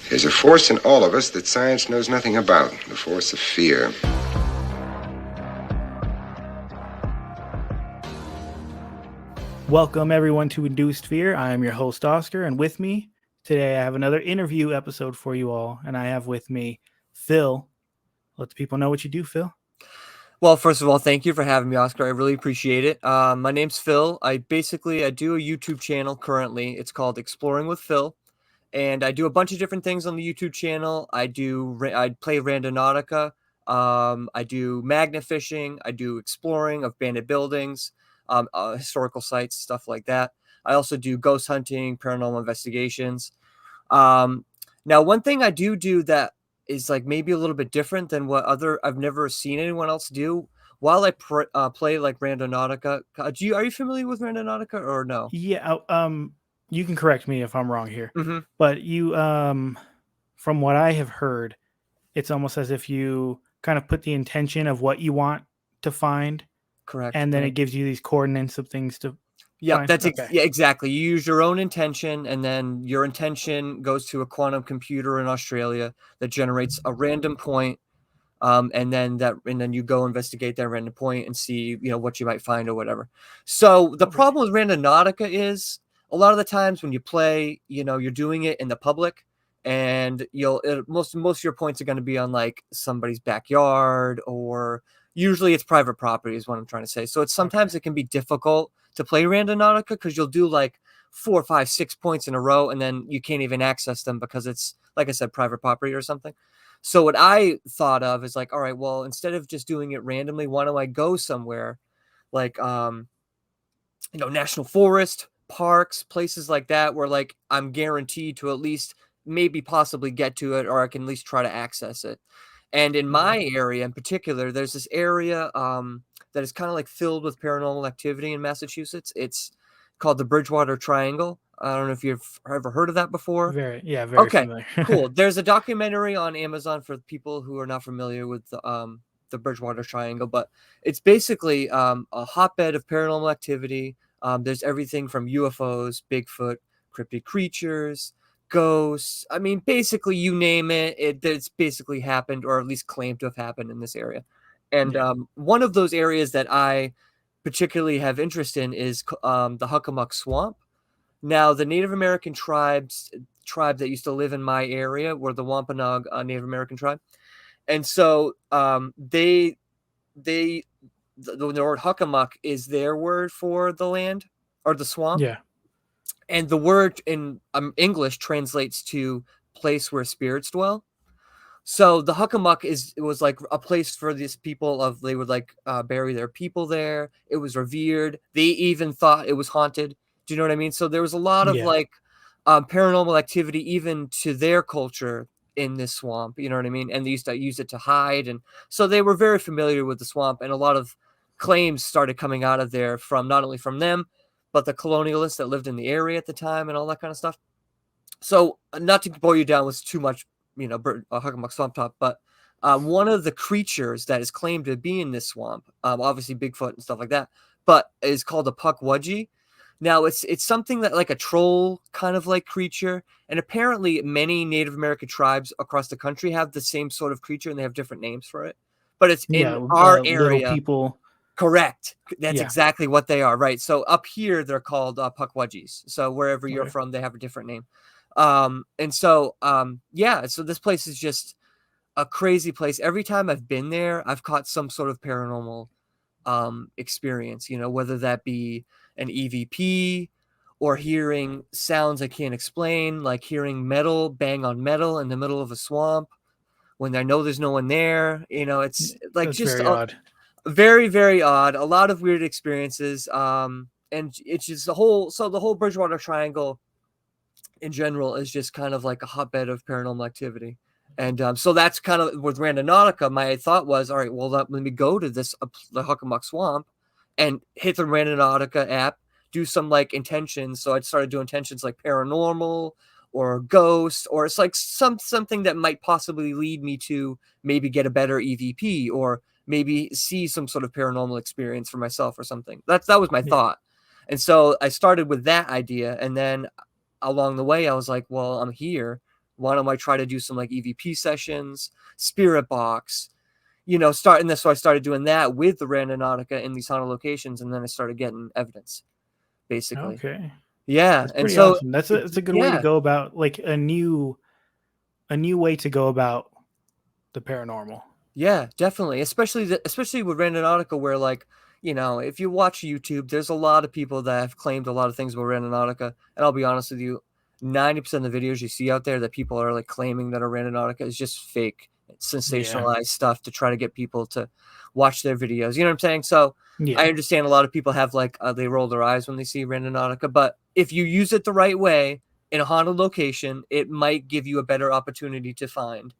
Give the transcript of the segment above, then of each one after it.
There's a force in all of us that science knows nothing about, the force of fear. Welcome, everyone, to Induced Fear. I am your host, Oscar, and with me today I have another interview episode for you all, and I have with me Phill. Let the people know what you do, Phill. Well, first of all, thank you for having me, Oscar. I really appreciate it. My name's Phill. I do a YouTube channel currently. It's called Exploring with Phill, and I do a bunch of different things on the YouTube channel. I play Radonautica. I do magnet fishing. I do exploring of abandoned buildings, historical sites, stuff like that. I also do ghost hunting, paranormal investigations. Now, one thing I do that is like maybe a little bit different than what I've never seen anyone else do. While I play like Radonautica, are you familiar with Radonautica or no? Yeah, you can correct me if I'm wrong here, Mm-hmm. but you, from what I have heard, it's almost as if you kind of put the intention of what you want to find, Correct. and then it gives you these coordinates of things to. Yeah, Fine. that's Okay. yeah, exactly. You use your own intention, and then your intention goes to a quantum computer in Australia that generates a random point, and then you go investigate that random point and see what you might find or whatever. So the problem with Randonautica is a lot of the times when you play, you're doing it in the public, and most of your points are going to be on like somebody's backyard, or usually it's private property is what I'm trying to say. So sometimes it can be difficult to play Randonautica because you'll do like 4, 5, 6 points in a row, and then you can't even access them because it's, like I said, private property or something. So what I thought of is like, all right, well, instead of just doing it randomly, why don't I go somewhere like, national forest, parks, places like that, where like I'm guaranteed to at least maybe possibly get to it, or I can at least try to access it. And in my area in particular, there's this area that is kind of like filled with paranormal activity in Massachusetts. It's called the Bridgewater Triangle. I don't know if you've ever heard of that before. Very Okay, familiar. cool. There's a documentary on Amazon for people who are not familiar with the Bridgewater Triangle, but it's basically a hotbed of paranormal activity. There's everything from UFOs, Bigfoot, cryptid creatures, ghosts. I mean, basically, you name it, it's basically happened, or at least claimed to have happened in this area. And one of those areas that I particularly have interest in is the Hockomock Swamp. Now, the Native American tribe that used to live in my area were the Wampanoag Native American tribe, and so the word Hockomock is their word for the land or the swamp. Yeah. And the word in English translates to place where spirits dwell. So the Hockomock was like a place for these people they would like bury their people there. It was revered. They even thought it was haunted. Do you know what I mean? So there was a lot of like paranormal activity even to their culture in this swamp. You know what I mean? And they used to use it to hide. And so they were very familiar with the swamp, and a lot of claims started coming out of there from not only from them, but the colonialists that lived in the area at the time and all that kind of stuff. So not to bore you down with too much, Hockomock Swamp Top, but one of the creatures that is claimed to be in this swamp, obviously Bigfoot and stuff like that, but is called a Pukwudgie. Now it's something that like a troll kind of like creature, and apparently many Native American tribes across the country have the same sort of creature, and they have different names for it. But it's in our area. Little people. Correct. That's exactly what they are. Right. So up here they're called Pukwudgies. So wherever you're from, they have a different name. And so so this place is just a crazy place. Every time I've been there, I've caught some sort of paranormal experience, whether that be an EVP or hearing sounds I can't explain, like hearing metal bang on metal in the middle of a swamp when I know there's no one there. It's like That's just very odd. Very, very odd. A lot of weird experiences. And it's just the whole Bridgewater Triangle in general is just kind of like a hotbed of paranormal activity. And so that's kind of with Randonautica. My thought was, all right, well, let me go to the Hockomock Swamp and hit the Radonautica app, do some like intentions. So I started doing intentions like paranormal or ghost, or it's like something that might possibly lead me to maybe get a better EVP, or maybe see some sort of paranormal experience for myself or something. That was my thought. And so I started with that idea, and then along the way I was like, well, I'm here, why don't I try to do some like EVP sessions, spirit box, you know, so I started doing that with the Radonautica in these haunted locations, and then I started getting evidence, basically. Okay. Yeah, That's and pretty so awesome. It's a good way to go about, like, a new way to go about the paranormal. Yeah, definitely. Especially with Radonautica, where, like, you know, if you watch YouTube, there's a lot of people that have claimed a lot of things about Radonautica. And I'll be honest with you, 90% of the videos you see out there that people are like claiming that are Radonautica is just fake, sensationalized stuff to try to get people to watch their videos. You know what I'm saying? So Yeah. I understand a lot of people have like they roll their eyes when they see Radonautica, but if you use it the right way in a haunted location, it might give you a better opportunity to find,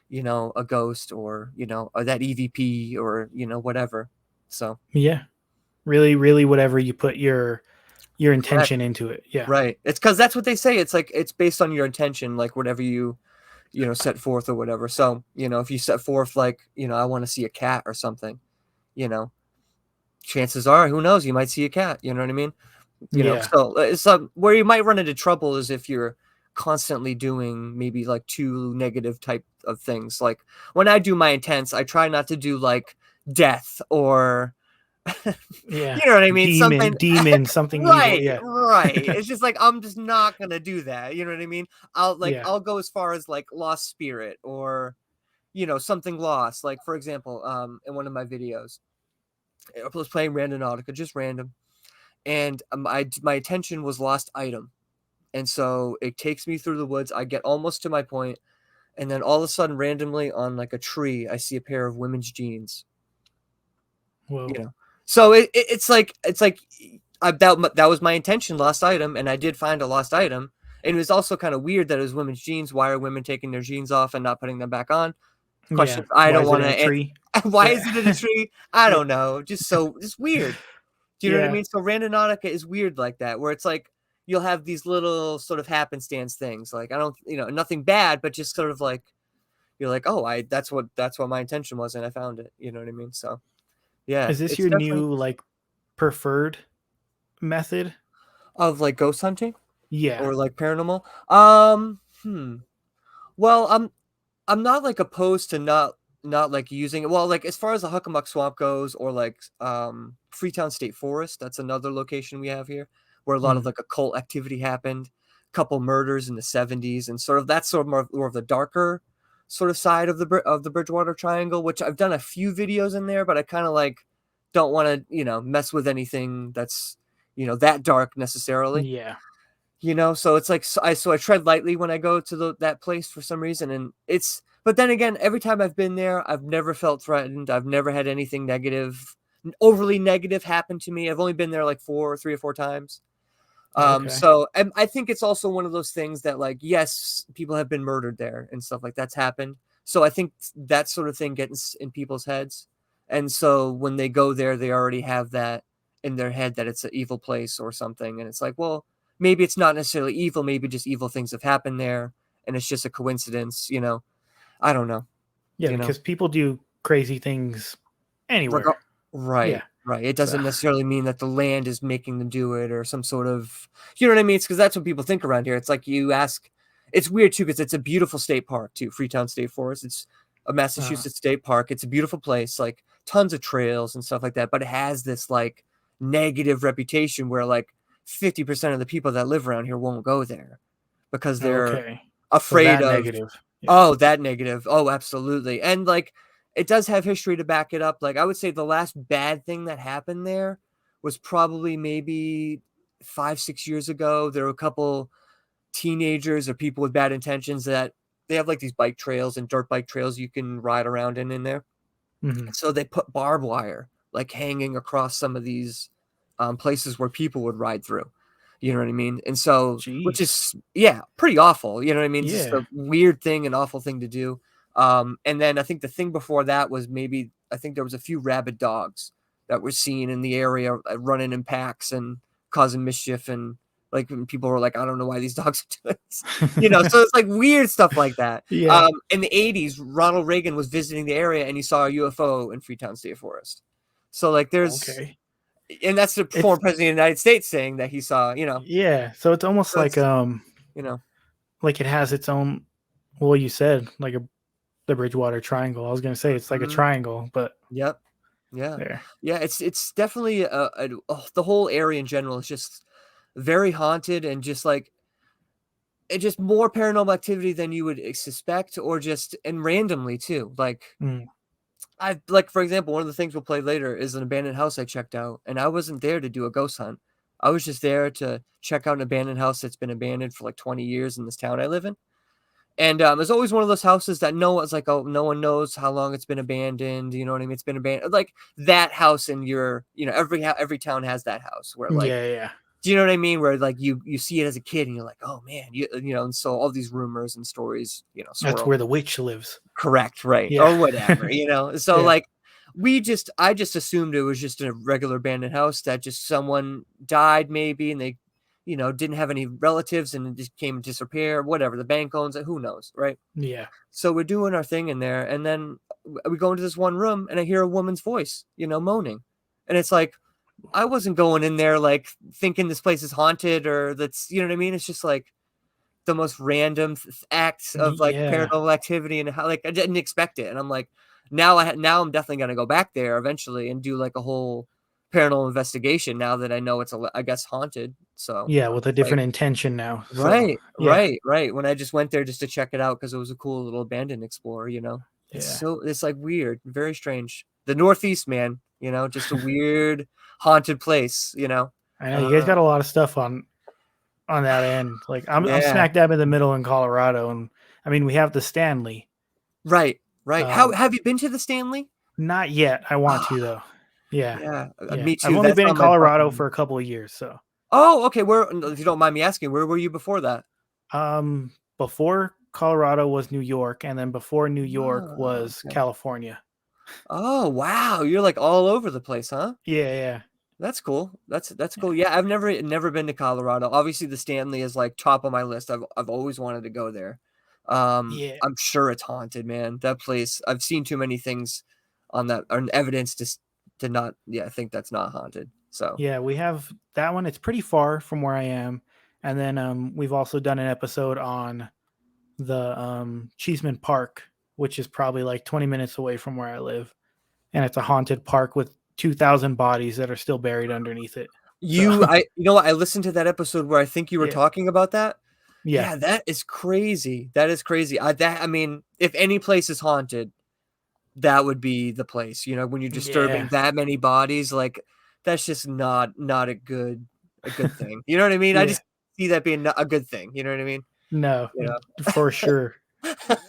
you know, a ghost, or, you know, or that EVP, or, you know, whatever. So Yeah. Really, really whatever you put your intention correct. into it. Yeah. Right. It's because that's what they say. It's like it's based on your intention, like whatever you know, set forth or whatever. So, you know, if you set forth like, you know, I want to see a cat or something, you know, chances are, who knows, you might see a cat. You know what I mean? You know, Yeah. so it's where you might run into trouble is if you're constantly doing maybe like too negative type of things. Like when I do my intents, I try not to do like death or Yeah. you know what I mean? Something Something evil. right, Yeah. right. It's just like I'm just not gonna do that. You know what I mean? Yeah. I'll go as far as like lost spirit, or, you know, something lost. Like for example, in one of my videos, I was playing Radonautica, just random, and my attention was lost item, and so it takes me through the woods. I get almost to my point, and then all of a sudden, randomly on like a tree, I see a pair of women's jeans. Whoa. You know, so it's like that was my intention, lost item, and I did find a lost item. And it was also kind of weird that it was women's jeans. Why are women taking their jeans off and not putting them back on? Yeah. Questions I Why don't is it want in to a answer. tree? Why Yeah. is it in a tree? I Yeah. don't know. Just weird. Do you know what I Yeah. mean? So Radonautica is weird like that, where it's like you'll have these little sort of happenstance things. Like I don't, you know, nothing bad, but just sort of like you're like, oh, that's what my intention was, and I found it. You know what I mean? So yeah, Is this it's your definitely new, like, preferred method? of like ghost hunting. Yeah. Or like paranormal. Well, I'm not like opposed to not like using it. Well, like as far as the Huckamuck Swamp goes, or like Freetown State Forest, that's another location we have here where a lot of Mm. like occult activity happened, couple murders in the 70s, and sort of that's sort of more of the darker sort of side of the Bridgewater Triangle, which I've done a few videos in there, but I kind of like don't want to, you know, mess with anything that's, you know, that dark necessarily. Yeah. You know, so it's like I tread lightly when I go to that place for some reason, and it's but then again, every time I've been there, I've never felt threatened. I've never had anything negative, overly negative happen to me. I've only been there like 3 or 4 times. Okay. So I think it's also one of those things that, like, yes, people have been murdered there and stuff like that's happened. So I think that sort of thing gets in people's heads, and so when they go there, they already have that in their head that it's an evil place or something, and it's like, well, maybe it's not necessarily evil, maybe just evil things have happened there, and it's just a coincidence, you know. I don't know, Yeah, you know. because people do crazy things anywhere. Yeah. Right, right. It So doesn't necessarily mean that the land is making them do it, or some sort of, you know what I mean? It's because that's what people think around here. It's like you ask, it's weird too, because it's a beautiful state park too, Freetown State Forest. It's a Massachusetts state park. It's a beautiful place, like tons of trails and stuff like that. But it has this like negative reputation where like 50% of the people that live around here won't go there because they're okay. So afraid that of, negative. Yeah. oh, that negative. Oh, absolutely. And like it does have history to back it up. Like I would say the last bad thing that happened there was probably maybe 5, 6 years ago. There were a couple teenagers or people with bad intentions that they have like these bike trails and dirt bike trails you can ride around in there. Mhm. So they put barbed wire like hanging across some of these places where people would ride through. You know what I mean? And so, which Jeez. is, yeah, pretty awful. You know what I mean? Just Yeah. a weird thing, an awful thing to do. And then I think the thing before that was maybe, I think there was a few rabid dogs that were seen in the area running in packs and causing mischief. And like when people were like, I don't know why these dogs are doing this. You know, so it's like weird stuff like that. Yeah. In the 80s, Ronald Reagan was visiting the area and he saw a UFO in Freetown State Forest. So like there's, Okay. and that's the It's former president of the United States saying that he saw, you know, yeah. So it's almost so like it's, you know, like it has its own Well, you said like the Bridgewater Triangle. I was gonna say it's like a Mhm. triangle, but Yep. Yeah. there. Yeah, it's definitely the whole area in general is just very haunted and just like it just more paranormal activity than you would suspect or just and randomly too. Like Mm. I like for example, one of the things we'll play later is an abandoned house I checked out and I wasn't there to do a ghost hunt. I was just there to check out an abandoned house that's been abandoned for like 20 years in this town I live in. And it's always one of those houses that it's like, oh, no one knows how long it's been abandoned. You know what I mean? It's been abandoned. Like that house in your, every town has that house where like, Yeah, yeah, do you know what I mean? Where like you see it as a kid and you're like, oh man, and so all these rumors and stories, that's swirl. where the witch lives. Correct, right, Yeah, or whatever, So yeah, like, I just assumed it was just a regular abandoned house that just someone died maybe, and they, didn't have any relatives and it just came to disrepair, whatever. The bank owns it, who knows, right? yeah. So we're doing our thing in there, and then we go into this one room, and I hear a woman's voice, moaning, and it's like I wasn't going in there like thinking this place is haunted or that's, you know what I mean? It's just like the most random acts of like Yeah. paranormal activity and how like I didn't expect it. And I'm like, now I'm definitely gonna go back there eventually and do like a whole paranormal investigation now that I know it's I guess haunted. So Yeah, I'm with a just like, different intention now. So, right, yeah, right, right. When I just went there just to check it out because it was a cool little abandoned explorer. yeah. It's like weird, very strange. The Northeast, man, just a weird haunted place. I know I you don't guys know. got a lot of stuff on that end. Like I'm Yeah. smack dab in the middle in Colorado, and I mean we have the Stanley. Right, right. How Um, have you been to the Stanley? not yet. I want to Ah, though. Yeah, yeah, yeah. me I've too. only That's been in on my bucket Colorado list. for a couple of years, so Oh, okay. If you don't mind me asking, where were you before that? before Colorado was New York, and then before New York Oh, was okay. California. Oh, wow. You're like all over the place, huh? Yeah, yeah, That's cool. That's cool. Yeah, I've never been to Colorado. Obviously, the Stanley is like top of my list. I've always wanted to go there. yeah, I'm sure it's haunted, man. That place. I've seen too many things on that on evidence to not. Yeah, I think that's not haunted. So. yeah. We have that one. It's pretty far from where I am, and then we've also done an episode on the Cheeseman Park, which is probably like 20 minutes away from where I live, and it's a haunted park with 2,000 bodies that are still buried underneath it. So You know what? I listened to that episode where I think you were yeah, talking about that. yeah, Yeah, that is crazy. That is crazy. I mean, if any place is haunted, that would be the place. When you're disturbing yeah, that many bodies, like that's just not a good thing. You know what I mean? I yeah. just see that being a good thing. You know what I mean? No, You know. for sure,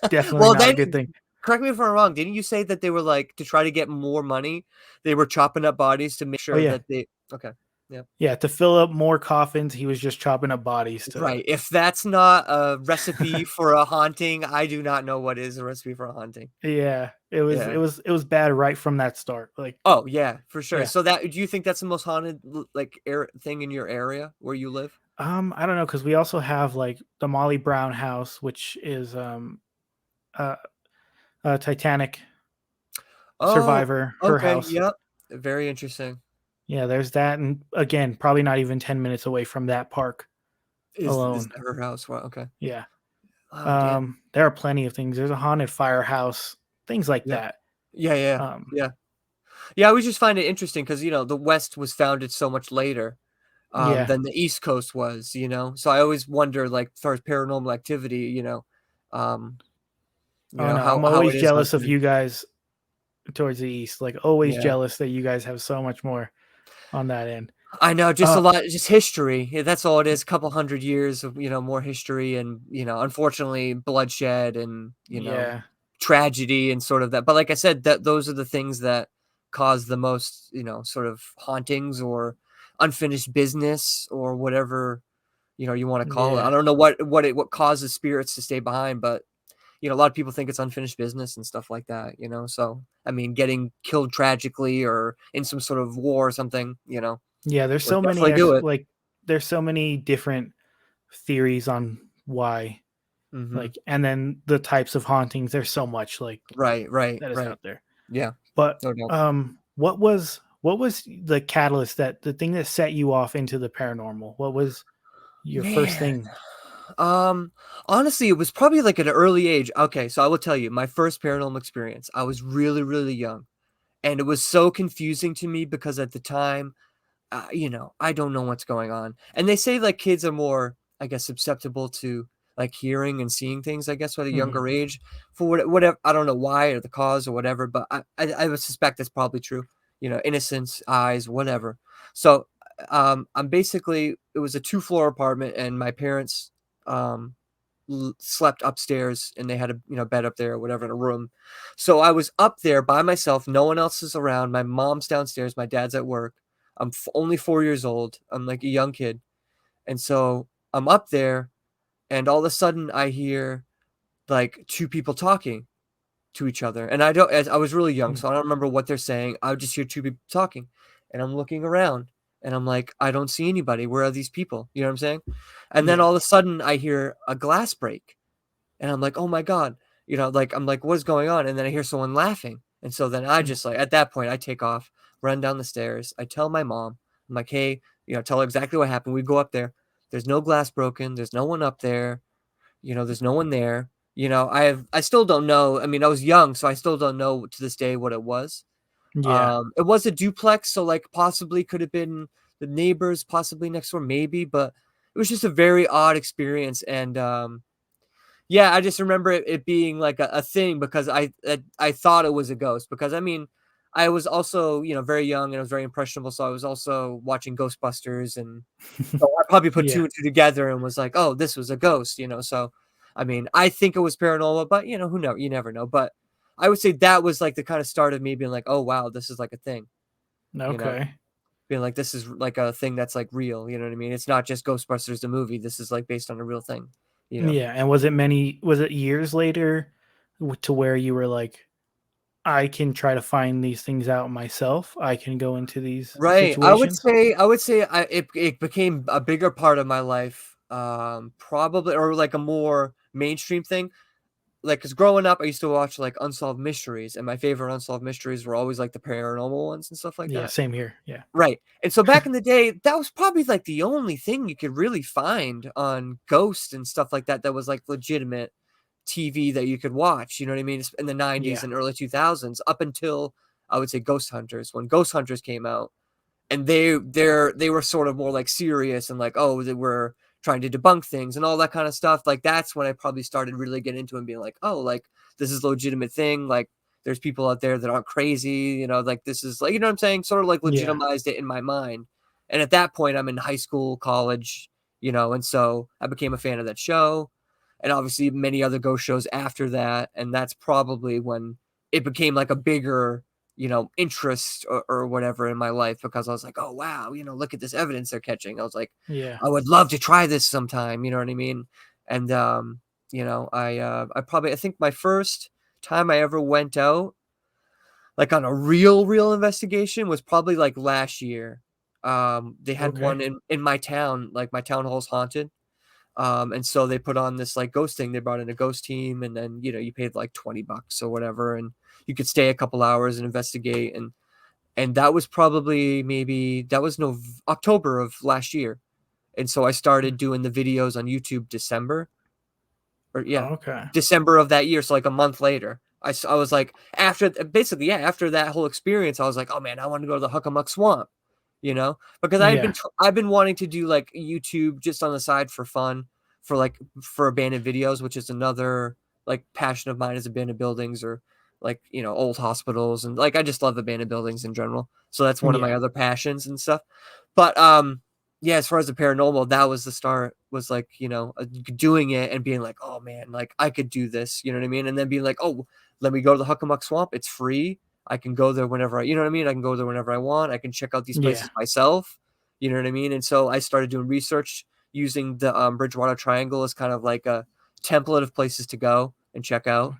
definitely Well, not a then good thing. correct me if I'm wrong. Didn't you say that they were like to try to get more money? They were chopping up bodies to make Oh sure yeah, that they. Okay. Yeah. yeah. To fill up more coffins, he was just chopping up bodies to. Right. If that's not a recipe for a haunting, I do not know what is a recipe for a haunting. Yeah, Yeah. it was bad right from that start. Like Oh, yeah, for sure. yeah, So do you think that's the most haunted like thing in your area where you live? I don't know because we also have like the Molly Brown house, which is a, a Titanic Oh, survivor, her okay. house. Yep. Very interesting. Yeah, there's that, and again, probably not even 10 minutes away from that park Is alone. that her house? Wow, okay. Yeah, Oh, damn. there are plenty of things. There's a haunted firehouse, things like Yeah. that. Yeah, yeah. Um, Yeah. Yeah, I always just find it interesting because the West was founded so much later yeah, than the East Coast was. So I always wonder, like, as far as paranormal activity, um, oh no, I'm how always it is out jealous of there. you guys towards the east. Like always Yeah. jealous that you guys have so much more on that end. I know, just a Uh, lot, just history. Yeah, that's all it is. A couple hundred years of more history, and unfortunately, bloodshed and yeah, tragedy and sort of that. But like I said, that those are the things that cause the most sort of hauntings or unfinished business or whatever you want to call it. I yeah, don't know what causes spirits to stay behind, but a lot of people think it's unfinished business and stuff like that. So I mean, getting killed tragically or in some sort of war or something. yeah. There's Would so many definitely do it. like there's so many different theories on why, Mhm. like, and then the types of hauntings. There's so much like Right, right, that is right. out there. Yeah, But no doubt. what was the catalyst, that the thing that set you off into the paranormal? What was your first Man, thing? Honestly, it was probably like at an early age. Okay, so I will tell you my first paranormal experience. I was really, really young, and it was so confusing to me because at the time, I don't know what's going on. And they say like kids are more, I guess, susceptible to like hearing and seeing things, I guess, at a Mhm. younger age for whatever. I don't know why or the cause or whatever, but I would suspect that's probably true. Innocence, eyes, whatever. So, I'm basically, it was a 2-floor apartment, and my parents, um, slept upstairs, and they had a bed up there or whatever in a room. So I was up there by myself. No one else is around. My mom's downstairs. My dad's at work. I'm only 4 years old. I'm like a young kid. And so I'm up there, and all of a sudden I hear like two people talking to each other. And I don't, as I was really young, Mm. so I don't remember what they're saying. I would just hear two people talking, and I'm looking around, and I'm like, I don't see anybody. Where are these people? You know what I'm saying? And then Yeah. all of a sudden I hear a glass break, and I'm like, oh my God, like, I'm like, what's going on? And then I hear someone laughing. And so then I Mm. just like, at that point, I take off, run down the stairs. I tell my mom, I'm like, hey, tell her exactly what happened. We go up there. There's no glass broken. There's no one up there. There's no one there. I still don't know. I mean, I was young, so I still don't know to this day what it was. Yeah. It was a duplex, so like possibly could have been the neighbors, possibly next door, maybe, but it was just a very odd experience. And yeah, I just remember it being like a thing because I thought it was a ghost because I mean, I was also, very young and I was very impressionable. So I was also watching Ghostbusters, and so I probably put two Yeah. and two together and was like, oh, this was a ghost. So I mean, I think it was paranormal, but who knows? You never know. But I would say that was like the kind of start of me being like, oh wow, this is like a thing, you know, Okay. being like, this is like a thing that's like real, you know what I mean? It's not just Ghostbusters the movie. This is like based on a real thing, you know. Yeah. And was it years later to where you were like, I can try to find these things out myself. I can go into these Right. situations? I would say it became a bigger part of my life, probably, or like a more mainstream thing. Like, cause growing up, I used to watch like unsolved mysteries, and my favorite unsolved mysteries were always like the paranormal ones and stuff like Yeah, that. same here. Yeah. Right. And so back in the day, that was probably like the only thing you could really find on ghosts and stuff like that was like legitimate TV that you could watch, you know what I mean? In the 90s Yeah. and early 2000s, up until I would say Ghost Hunters. When Ghost Hunters came out, and they were sort of more like serious and like, oh, they were trying to debunk things and all that kind of stuff. Like that's when I probably started really getting into it and being like, oh, like this is a legitimate thing. Like there's people out there that aren't crazy, like this is like, what I'm saying, sort of like Yeah. legitimized it in my mind. And at that point I'm in high school, college, and so I became a fan of that show, and obviously many other ghost shows after that. And that's probably when it became like a bigger, interest or whatever in my life, because I was like, oh, wow, look at this evidence they're catching. I was like, Yeah. I would love to try this sometime. You know what I mean? And, I think my first time I ever went out, like on a real investigation, was probably like last year. They had Okay. one in my town, like my town hall's haunted. And so they put on this like ghost thing. They brought in a ghost team, and then, you paid like $20 or whatever, and you could stay a couple hours and investigate. And that was probably, maybe that was October of last year. And so I Mm. started doing the videos on YouTube Okay. December of that year. So like a month later, I was like, after basically, yeah, after that whole experience, I was like, oh man, I want to go to the Huckamuck Swamp, because Yeah. I've been wanting to do like YouTube just on the side for fun, for abandoned videos, which is another like passion of mine, is abandoned buildings, or like, old hospitals, and like I just love abandoned buildings in general. So that's one of my Yeah. other passions and stuff. But yeah, as far as the paranormal, that was the start, was like, doing it and being like, oh man, like I could do this, you know what I mean? And then being like, oh, let me go to the Huckamuck Swamp. It's free. I can go there whenever you know what I mean? I can go there whenever I want. I can check out these Yeah. places myself. You know what I mean? And so I started doing research using the Bridgewater Triangle as kind of like a template of places to go and check out.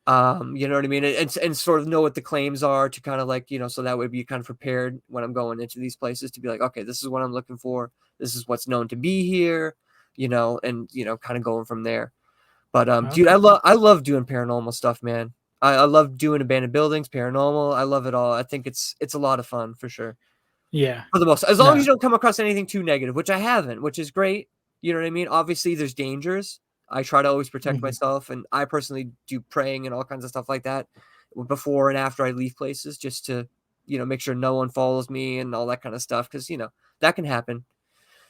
You know what I mean? And sort of know what the claims are, to kind of like, so that way be kind of prepared when I'm going into these places, to be like, okay, this is what I'm looking for. This is what's known to be here, and, kind of going from there. But, dude, Okay. I love doing paranormal stuff, man. I love doing abandoned buildings, paranormal. I love it all. I think it's a lot of fun for sure. Yeah. For the most, as long as No. you don't come across anything too negative, which I haven't, which is great. You know what I mean? Obviously, there's dangers. I try to always protect Mhm. myself, and I personally do praying and all kinds of stuff like that before and after I leave places, just to, make sure no one follows me and all that kind of stuff, because that can happen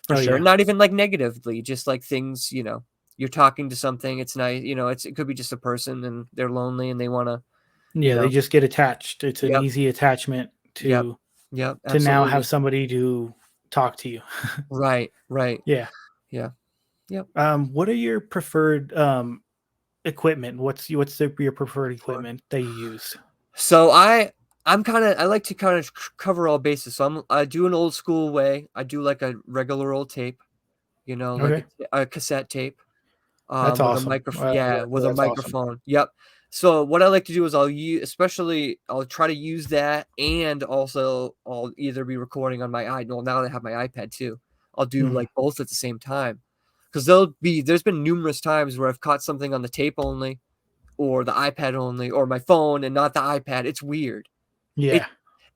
for Oh sure. yeah. Not even like negatively, just like things, you're talking to something. It's nice, it could be just a person and they're lonely and they want to, you Yeah, they know. just get attached. It's an Yep, easy attachment yep, to yep, now have absolutely. somebody to talk to you. Right, right, Yeah. yeah, yep. What are your preferred equipment? Your preferred Sure. equipment that you use? So I like to kind of cover all bases. So I do an old school way. I do like a regular old tape, like Okay. a cassette tape, That's with a awesome. microphone. Yeah, with a That's awesome. microphone. Yep. So what I like to do is I'll try to use that, and also I'll either be recording on my well, now that I have my iPad too, I'll do Mhm. like both at the same time. Because there's been numerous times where I've caught something on the tape only, or the iPad only, or my phone and not the iPad. It's weird. It Yeah.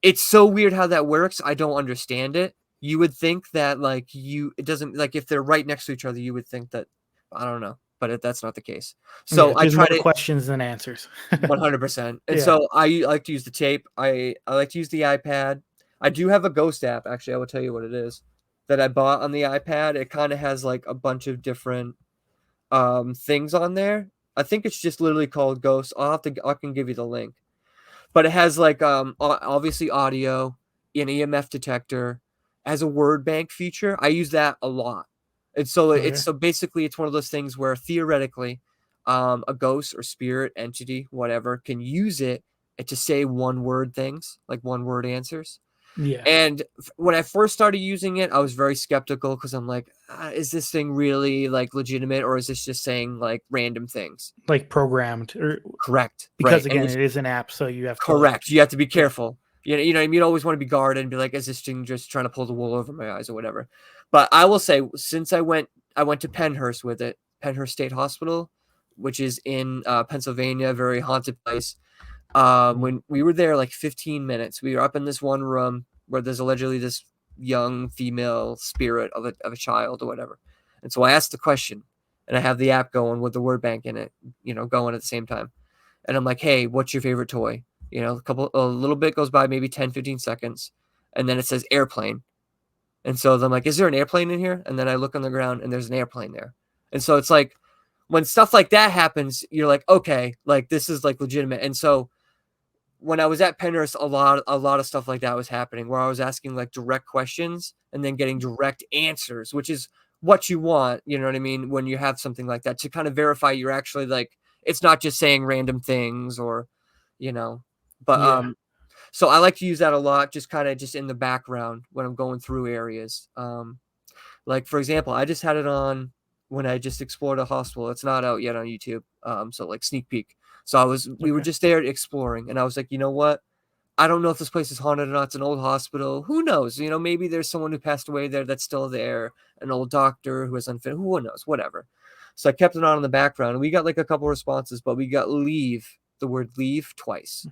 it's so weird how that works. I don't understand it. You would think that it doesn't, like, if they're right next to each other, you would think that, I don't know, but that's not the case. Yeah. So I There's try more to questions than answers. 100%. And Yeah. so I like to use the tape. I like to use the iPad. I do have a ghost app, actually. I will tell you what it is, that I bought on the iPad. It kind of has like a bunch of different things on there. I think it's just literally called Ghost. I can give you the link. But it has like obviously audio, an EMF detector, as a word bank feature. I use that a lot. And so Okay. basically it's one of those things where theoretically a ghost or spirit entity, whatever, can use it to say one word things, like one word answers. Yeah. And when I first started using it, I was very skeptical, because I'm like, is this thing really like legitimate, or is this just saying like random things? Like programmed, or Correct. because Right. again, it is an app, so you have to. Correct. You have to be Yeah. careful. You know what I mean? You always want to be guarded and be like, is this thing just trying to pull the wool over my eyes or whatever? But I will say, since I went to Penhurst with it, Penhurst State Hospital, which is in Pennsylvania, a very haunted place. When we were there, like 15 minutes, we were up in this one room where there's allegedly this young female spirit of a child or whatever. And so I asked the question, and I have the app going with the word bank in it, going at the same time. And I'm like, hey, what's your favorite toy? A little bit goes by, maybe 10, 15 seconds. And then it says airplane. And so I'm like, is there an airplane in here? And then I look on the ground and there's an airplane there. And so it's like, when stuff like that happens, you're like, okay, like this is like legitimate. And so when I was at Penrith, a lot of stuff like that was happening, where I was asking like direct questions and then getting direct answers, which is what you want, you know what I mean, when you have something like that, to kind of verify you're actually like, it's not just saying random things, or you know. But Yeah. so I like to use that a lot, just kind of just in the background when I'm going through areas. Like for example, I just had it on when I just explored a hospital. It's not out yet on YouTube. So like sneak peek. So we were Okay. just there exploring, and I was like, you know what? I don't know if this place is haunted or not. It's an old hospital. Who knows? Maybe there's someone who passed away there that's still there. An old doctor who is unfit. Who knows? Whatever. So I kept it on in the background, and we got like a couple responses, but we got the word leave twice,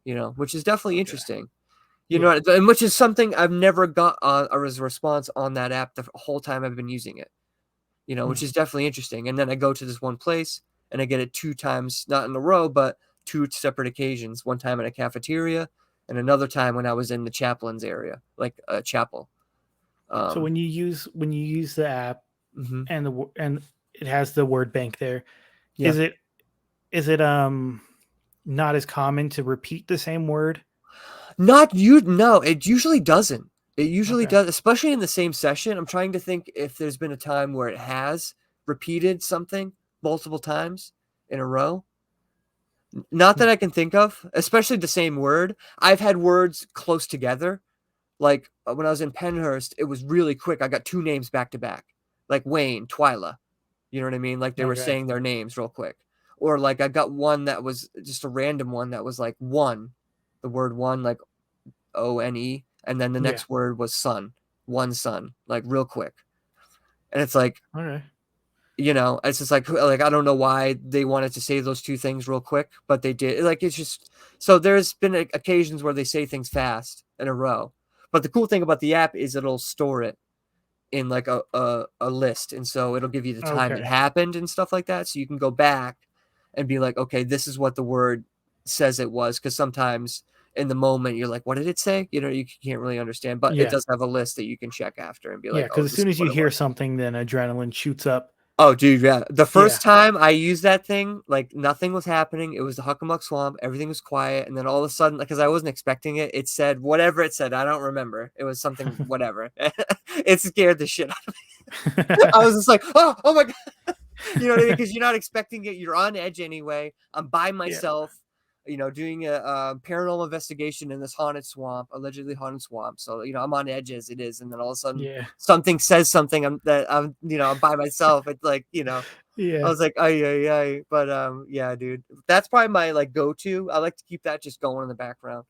which is definitely Okay. interesting. Yeah. And which is something I've never got a response on that app the whole time I've been using it, which Mhm. is definitely interesting. And then I go to this one place and I get it 2 times, not in a row, but 2 separate occasions. One time in a cafeteria, and another time when I was in the chaplain's area, like a chapel. So Um, when you use the app mhm. and and it has the word bank there, Yeah. is it not as common to repeat the same word? Not you. No, it usually doesn't. It usually Okay. does, especially in the same session. I'm trying to think if there's been a time where it has repeated something multiple times in a row. Not Hmm. that I can think of, especially the same word. I've had words close together. Like when I was in Penhurst, it was really quick. I got 2 names back to back, like Wayne, Twyla. You know what I mean? Like they were Okay. saying their names real quick. Or like I got one that was just a random one that was like one, the word one, like ONE. And then the Yeah. next word was son, one son, like real quick. And it's like, Okay. it's just like I don't know why they wanted to say those 2 things real quick, but they did. Like it's just, so there's been occasions where they say things fast in a row. But the cool thing about the app is it'll store it in like a list, and so it'll give you the time it Okay. happened and stuff like that, so you can go back and be like, okay, this is what the word says it was, because sometimes in the moment you're like, what did it say? You know, you can't really understand, but it Yeah. does have a list that you can check after and be Yeah, like, because oh, as this soon is as you what it hear was. something, then adrenaline shoots up. Oh, dude, yeah. The Yeah. first time I used that thing, like nothing was happening. It was the Huckamuck Swamp. Everything was quiet. And then all of a sudden, because I wasn't expecting it, it said whatever it said. I don't remember. It was something, whatever. It scared the shit out of me. I was just like, oh my God. You know what I mean? Because you're not expecting it. You're on edge anyway. I'm by Yeah. myself, you know, doing a paranormal investigation in this haunted swamp, allegedly haunted swamp. So, you know, I'm on edge as it is. And then all of a sudden Yeah. something says something that I'm, you know, I'm by myself. It's like, you know, I Yeah. was like, ay. But yeah, dude, that's probably my like go-to. I like to keep that just going in the background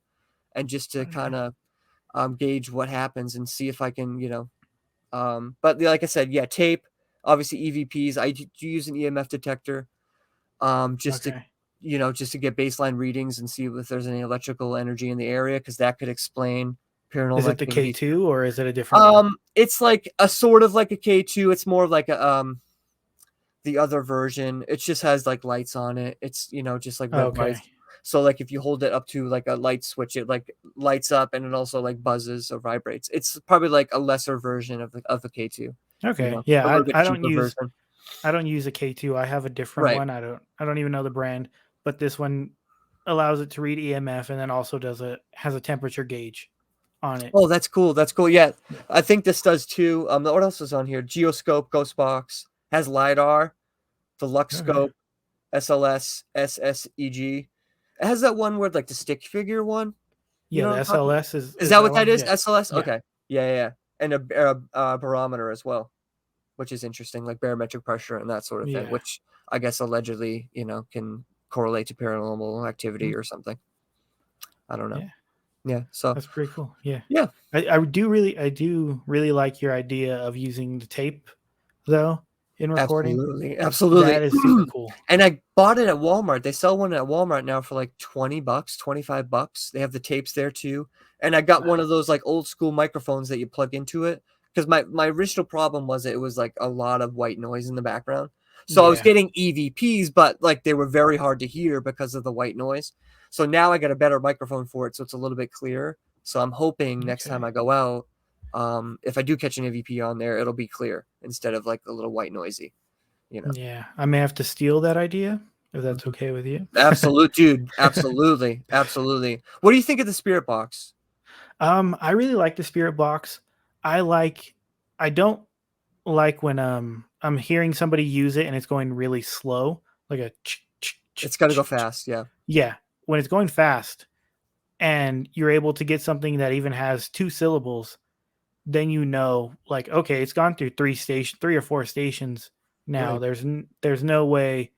and just to kind of gauge what happens and see if I can, you know, but like I said, yeah, tape, obviously EVPs. I do use an EMF detector, just to, Okay. you know, just to get baseline readings and see if there's any electrical energy in the area, because that could explain Is paranormal it the activity. K2 or is it a different one? It's like a sort of like a K2. It's more like a the other version. It just has like lights on it. It's, you know, just like red Okay. lights. So like if you hold it up to like a light switch, it like lights up and it also like buzzes or vibrates. It's probably like a lesser version of the K2, you Okay. know, Yeah, a little bit I don't cheaper use version. a K2. I have a different Right. one. I don't even know the brand, but this one allows it to read EMF and then also has a temperature gauge on it. Oh, that's cool. That's cool. Yeah. Yeah. I think this does too. What else is on here? Geoscope, Ghost Box, has LiDAR, Deluxe Okay. Scope, SLS, SSEG. It has that one where like the stick figure one. You Yeah, know the what I'm talking about? SLS Is is that that what that one? is? Yeah. SLS? Yeah. Okay. Yeah. And a barometer as well, which is interesting, like barometric pressure and that sort of thing, Yeah. which I guess allegedly, you know, can correlate to paranormal activity Mm, or something. I don't know. yeah. Yeah. So That's pretty cool. Yeah. yeah, I do really like your idea of using the tape though in recording. absolutely. That is super cool. And I bought it at Walmart. They sell one at Walmart now for like $20, $25. They have the tapes there too. And I got one of those like old school microphones that you plug into it. Because my original problem was it was like a lot of white noise in the background. So I was Yeah. getting EVPs, but like they were very hard to hear because of the white noise. So now I got a better microphone for it, so it's a little bit clearer. So I'm hoping next time Okay. I go out, if I do catch an EVP on there, it'll be clear instead of like a little white noisy, you know. Yeah. I may have to steal that idea if that's Mhm. okay with you. Absolute, dude. Absolutely. Absolutely. What do you think of the spirit box? I really like the spirit box. I don't like when I'm hearing somebody use it and it's going really slow, like a It's got to go fast. Yeah. yeah, when it's going fast and you're able to get something that even has two syllables, then you know, like, okay, it's gone through three or four stations now. Right. There's no way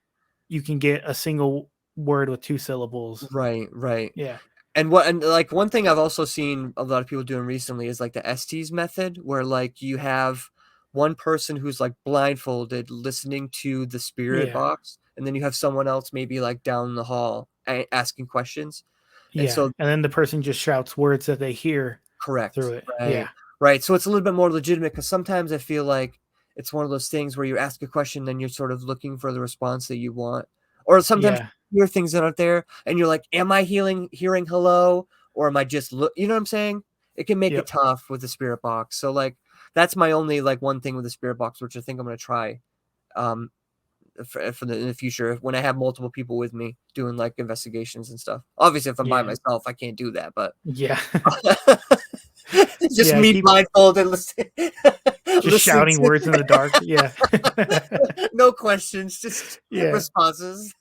you can get a single word with two syllables. Right. Yeah. And like one thing I've also seen a lot of people doing recently is like the STs method, where like you have one person who's like blindfolded listening to the spirit Yeah. box, and then you have someone else maybe like down the hall asking questions. And Yeah. so And then the person just shouts words that they hear through correct. it. Yeah. Right. So it's a little bit more legitimate, because sometimes I feel like it's one of those things where you ask a question, then you're sort of looking for the response that you want. Or sometimes Yeah. you hear things that aren't there and you're like, am I hearing hello? Or am I just you know what I'm saying? It can make it Yep. tough with the spirit box. So like that's my only like one thing with the spirit box, which I think I'm gonna try um in the future when I have multiple people with me doing like investigations and stuff. Obviously if I'm by Yeah. myself, I can't do that, but Yeah. just Yeah. me blindfolded listening, Just listening shouting words in the dark. Yeah. no questions, just Yeah. responses.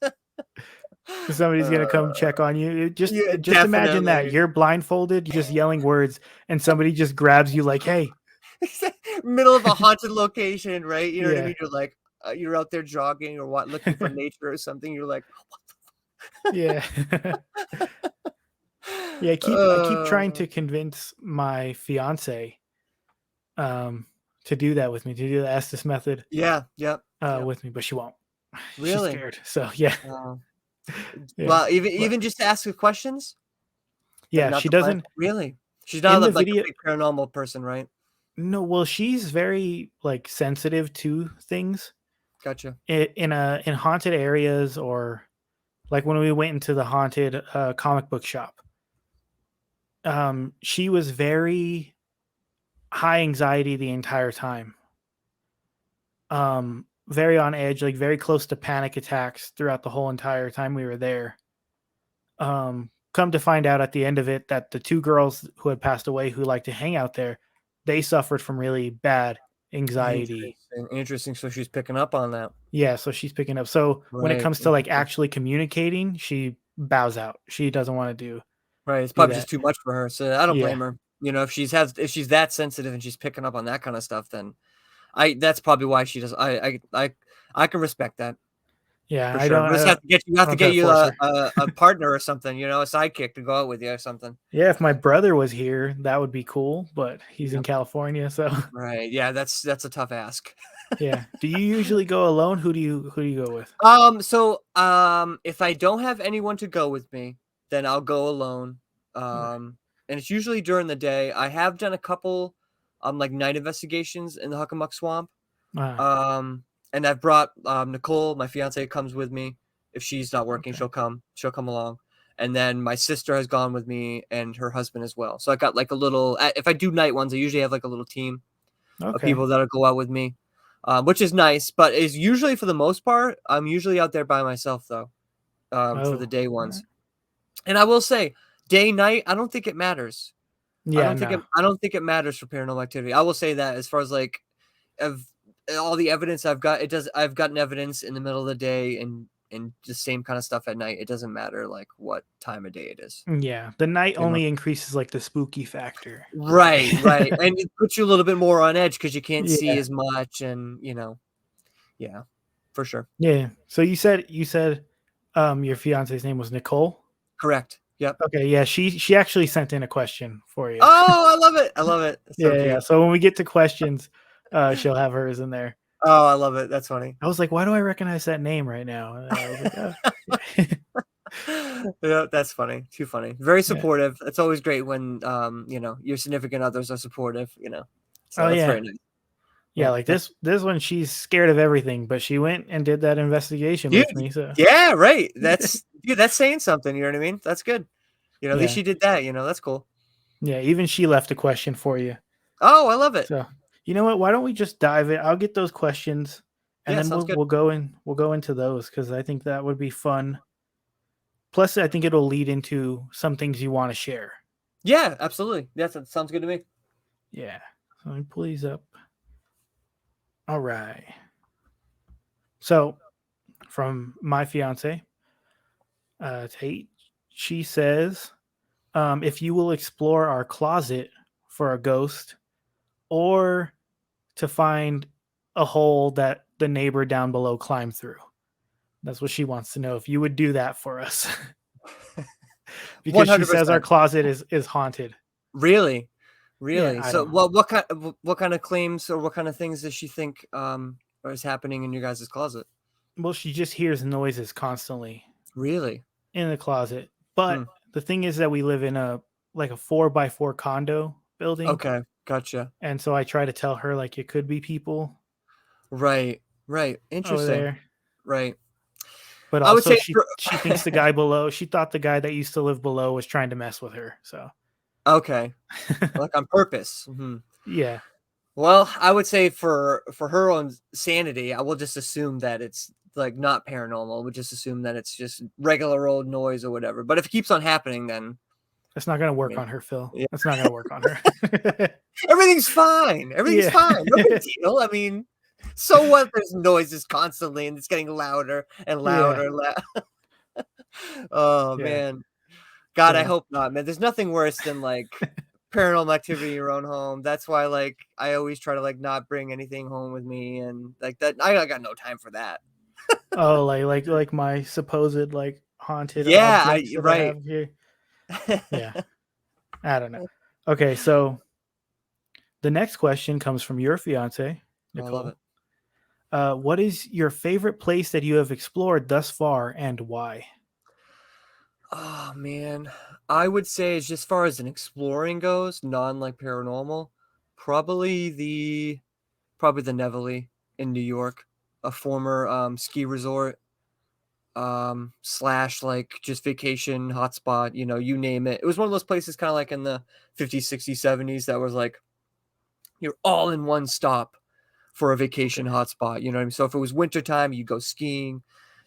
Somebody's gonna come Uh, check on you. yeah, Just imagine that definitely. you're blindfolded, you're just yelling words, and somebody just grabs you like, "Hey." Middle of a haunted location, right? You know what I Yeah. mean? You're like, you're out there jogging or what, looking for nature or something. You're like, Yeah. Yeah, I keep trying uh, to convince my fiance um to do that with me, to do the Estes method yep. with me, but she won't. She's Really? scared. So yeah. Uh, Yeah. well, even But even just to ask her questions, like yeah, not she the plan. doesn't Really? She's in not the like a video. big paranormal person, right? No, well, she's very like sensitive to things Gotcha. in haunted areas, or like when we went into the haunted comic book shop. She was very high anxiety the entire time. Very on edge, like very close to panic attacks throughout the whole entire time we were there. Come to find out at the end of it that the two girls who had passed away who liked to hang out there, they suffered from really bad anxiety. Interesting. So she's picking up on that. Yeah, so she's picking up. So when it Right. comes to like actually communicating, she bows out. She doesn't want to do Right. It's do probably that. just too much for her. So I don't Yeah. blame her. You know, if she's that sensitive and she's picking up on that kind of stuff, then that's probably why she does. I can respect that Yeah, for I sure. don't We just I have to don't try get to you force her. a partner or something, you know, a sidekick to go out with you or something. Yeah, if my brother was here, that would be cool, but he's in Yep. California, so Right. Yeah, that's a tough ask. yeah. Do you usually go alone? Who do you go with? If I don't have anyone to go with me, then I'll go alone. Okay. And it's usually during the day. I have done a couple like night investigations in the Huckamuck Swamp. Ah, And I've brought Nicole, my fiance, comes with me. If she's not working, okay. she'll come along. And then my sister has gone with me and her husband as well. So I got like a little if I do night ones, I usually have like a little team of Okay. people that'll go out with me. Which is nice, but is usually for the most part, I'm usually out there by myself though, for the Oh, day alright. ones. And I will say, day night, I don't think it matters. Yeah, no. I don't think it matters for paranormal activity. I will say that as far as like of all the evidence I've got, it does. I've gotten evidence in the middle of the day and the same kind of stuff at night. It doesn't matter like what time of day it is. Yeah, the night You know? only increases like the spooky factor. Right, right, and it puts you a little bit more on edge because you can't see Yeah. as much, and yeah, for sure. Yeah. So you said your fiance's name was Nicole? Correct. Yep. Okay, yeah, she actually sent in a question for you. Oh, I love it. I love it. So Yeah, yeah. cute. So when we get to questions, she'll have hers in there. Oh, I love it. That's funny. I was like, why do I recognize that name right now? And I was like, oh. Yeah, that's funny. Too funny. Very Yeah. supportive. It's always great when your significant others are supportive, So Oh that's yeah. very nice. Yeah, Yeah. like this one, she's scared of everything, but she went and did that investigation Dude, with me. So yeah, right. That's saying something, you know what I mean? That's good. At least yeah, she did that, that's cool. yeah. Even she left a question for you. Oh, I love it. So you know what? Why don't we just dive in? I'll get those questions, and Yeah, then sounds good. we'll go into those because I think that would be fun. Plus, I think it'll lead into some things you want to share. Yeah, absolutely. That sounds good to me. Yeah. So let me pull these up. All right. So from my fiance, Tate, she says, if you will explore our closet for a ghost or to find a hole that the neighbor down below climbed through. That's what she wants to know. If you would do that for us. Because she says our 100%. closet is haunted. Really? Yeah, Really? I So don't know. what kind of claims or what kind of things does she think is happening in your guys' closet? Well, she just hears noises constantly Really? in the closet. Hmm. But the thing is that we live in a 4x4 condo building. Okay, gotcha. And so I try to tell her like it could be people Right. Right. over Interesting. there. Right. But I would also say she thinks the guy below, she thought the guy that used to live below was trying to mess with her. So okay, like on purpose. yeah. Well, I would say for her own sanity, I will just assume that it's like not paranormal. We'll just assume that it's just regular old noise or whatever. But if it keeps on happening, then That's not gonna I work mean, on her, Phil. yeah. That's not gonna work on her. Everything's fine. Everything's Yeah. fine. No big deal. I mean, so what? There's noises constantly, and it's getting louder and Yeah. louder. Oh Yeah. man, God, I So hope not, man. There's nothing worse than like paranormal activity in your own home. That's why, like, I always try to like not bring anything home with me, and like that. I got no time for that. oh like my supposed like haunted Yeah, objects that I right. have here. Yeah. I don't know. Okay, so the next question comes from your fiance, I love Nicole. it. What is your favorite place that you have explored thus far and why? Oh man, I would say as far as an exploring goes, non like paranormal, Probably the Nevele in New York, a former ski resort slash like just vacation hotspot, you know, you name it. It was one of those places kind of like in the 50s, 60s, 70s that was like you're all in one stop for a vacation hotspot, you know what I mean? So if it was wintertime, you go skiing,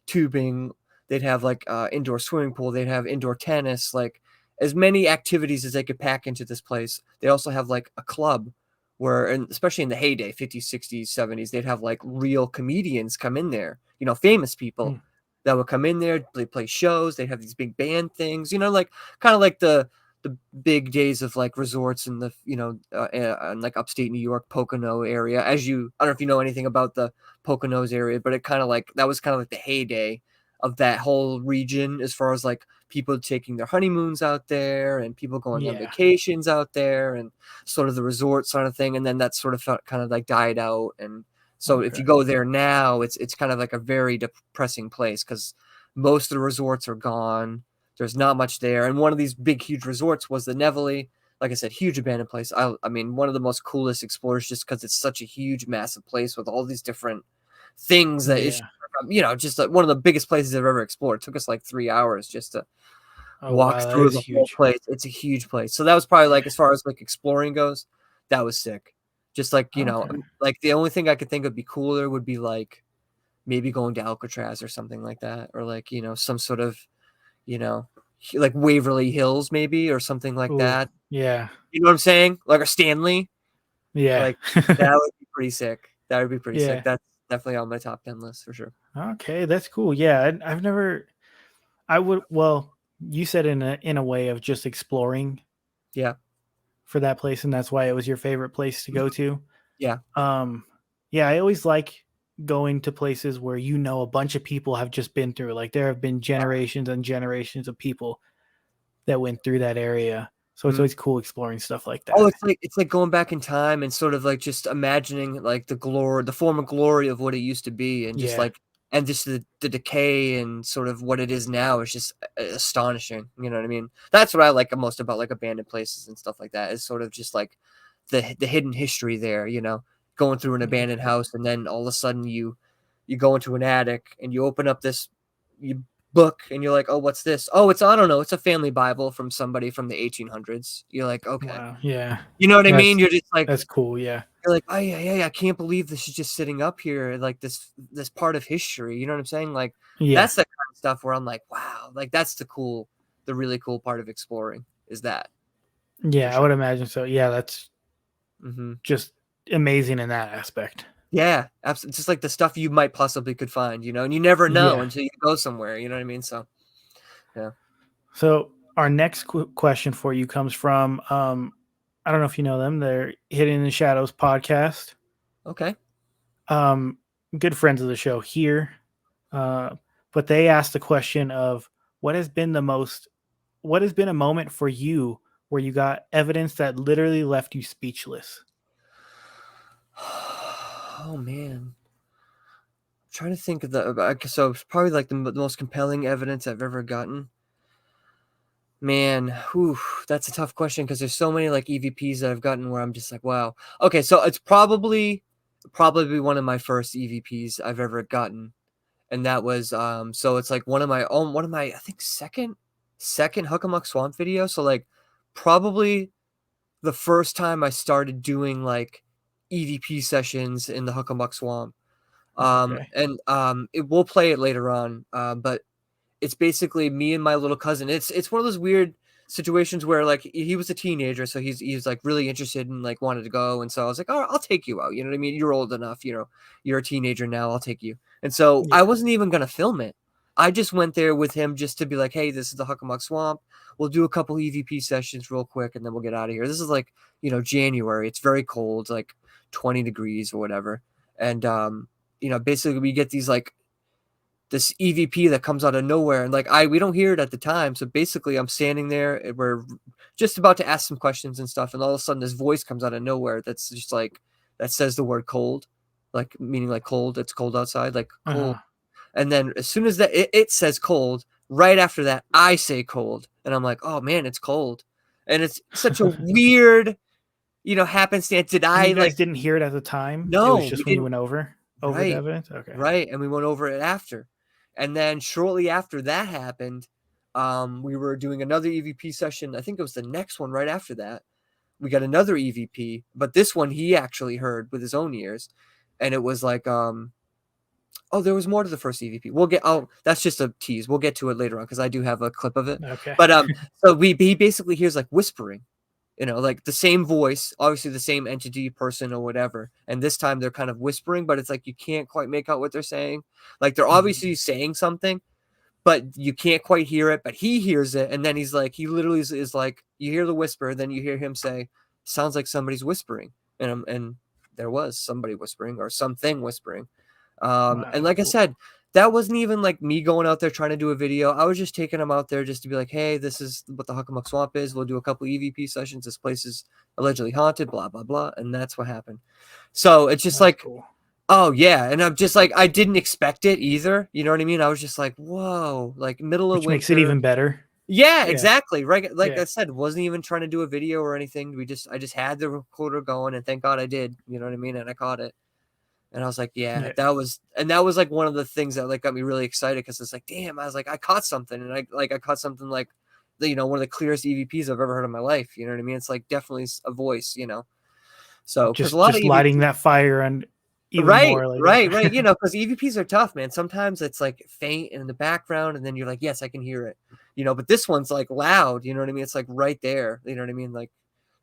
tubing, they'd have like indoor swimming pool, they'd have indoor tennis, like as many activities as they could pack into this place. They also have like a club where, and especially in the heyday, 50s, 60s, 70s, they'd have like real comedians come in there, you know, famous people that would come in there, they play shows, they have these big band things, you know, like kind of like the big days of like resorts in the, you know, like upstate New York, Pocono area. I don't know if you know anything about the Poconos area, but it kind of like, that was kind of like the heyday of that whole region as far as like people taking their honeymoons out there and people going on vacations out there and sort of the resort sort of thing. And then that sort of felt kind of like died out. And so if you go there now, it's kind of like a very depressing place because most of the resorts are gone. There's not much there. And one of these big, huge resorts was the Nevele. Like I said, huge abandoned place. I mean, one of the most coolest explorers just because it's such a huge, massive place with all these different things that is, you know, just like one of the biggest places I've ever explored. It took us like 3 hours just to walk through the whole place. It's a huge place. So that was probably like, as far as like exploring goes, that was sick. Just like, you know, like the only thing I could think would be cooler would be like maybe going to Alcatraz or something like that. Or like, you know, some sort of, you know, like Waverly Hills maybe or something like that. Yeah. You know what I'm saying? Like a Stanley. Yeah. Like that would be pretty sick. That would be pretty sick. Yeah. That's definitely on my top 10 list for sure. Okay, that's cool. Yeah, I've never. I would. Well, you said in a way of just exploring. Yeah. For that place, and that's why it was your favorite place to go to. Yeah. Yeah, I always like going to places where you know a bunch of people have just been through. Like there have been generations and generations of people that went through that area. So it's always cool exploring stuff like that. Oh, it's like going back in time and sort of like just imagining like the former glory of what it used to be, and just like and just the decay and sort of what it is now is just astonishing. You know what I mean? That's what I like most about like abandoned places and stuff like that, is sort of just like the hidden history there, you know, going through an abandoned house and then all of a sudden you go into an attic and you open up this book and you're like, oh, what's this? Oh, I don't know, it's a family Bible from somebody from the 1800s. You're like, okay. Wow, yeah. You know what I mean? You're just like, that's cool. Yeah. You're like, oh yeah, I can't believe this is just sitting up here, like this part of history. You know what I'm saying? Like that's the kind of stuff where I'm like, wow, like that's the really cool part of exploring is that. Yeah, sure. I would imagine so. Yeah, that's just amazing in that aspect. Yeah, absolutely. Just like the stuff you might possibly could find, you know, and you never know until you go somewhere. You know what I mean? So, yeah. So our next question for you comes from, I don't know if you know them. They're Hidden in the Shadows podcast. Okay. Good friends of the show here. But they asked the question of what has been a moment for you where you got evidence that literally left you speechless? Oh man, I'm trying to think of so it's probably like the most compelling evidence I've ever gotten. Man, that's a tough question because there's so many like EVPs that I've gotten where I'm just like, wow. Okay, so it's probably one of my first EVPs I've ever gotten, and that was so it's like one of my I think second Huckamuck Swamp video. So like probably the first time I started doing like EVP sessions in the Huckamuck Swamp. And we'll play it later on. But it's basically me and my little cousin. It's one of those weird situations where like he was a teenager, so he's like really interested and like wanted to go, and so I was like, oh, I'll take you out. You know what I mean? You're old enough, you know, you're a teenager now. I'll take you. And so I wasn't even gonna film it. I just went there with him just to be like, hey, this is the Huckamuck Swamp. We'll do a couple EVP sessions real quick, and then we'll get out of here. This is like, you know, January. It's very cold, like 20 degrees or whatever. And you know, basically we get these like this EVP that comes out of nowhere, and like we don't hear it at the time. So basically I'm standing there and we're just about to ask some questions and stuff, and all of a sudden this voice comes out of nowhere that's just like that says the word cold, like meaning like cold. It's cold outside, like cold. And then as soon as that it says cold, right after that I say cold, and I'm like, oh man, it's cold. And it's such a weird happenstance. Did And I you guys like? didn't hear it at the time? It was No, we just when you didn't. went over the Right, evidence? Okay. right, and we went over it after, and then shortly after that happened, we were doing another EVP session. I think it was the next one right after that. We got another EVP, but this one he actually heard with his own ears, and it was like, oh, there was more to the first EVP. That's just a tease. We'll get to it later on because I do have a clip of it. Okay. But so he basically hears like whispering, like the same voice, obviously the same entity, person, or whatever. And this time they're kind of whispering, but it's like you can't quite make out what they're saying. Like they're obviously saying something, but you can't quite hear it. But he hears it, and then he's like, he literally is like, you hear the whisper, then you hear him say, "Sounds like somebody's whispering," and there was somebody whispering or something whispering. Wow, And like I said, that wasn't even like me going out there trying to do a video. I was just taking them out there just to be like, hey, this is what the Huckamuck Swamp is. We'll do a couple EVP sessions. This place is allegedly haunted, blah, blah, blah. And that's what happened. So it's just like, cool. oh, yeah. And I'm just like, I didn't expect it either. You know what I mean? I was just like, whoa, like middle of Which winter. makes it even better. Yeah, Yeah. exactly. Right. Like Yeah. I said, wasn't even trying to do a video or anything. I just had the recorder going, and thank God I did. You know what I mean? And I caught it. And I was like, yeah, that was like one of the things that like got me really excited because it's like, damn, I was like, I caught something. And I caught something like, one of the clearest EVPs I've ever heard in my life. You know what I mean? It's like definitely a voice, So because a lot just of lighting that fire and even more. Like right. Because EVPs are tough, man. Sometimes it's like faint in the background and then you're like, yes, I can hear it, but this one's like loud, you know what I mean? It's like right there, you know what I mean? Like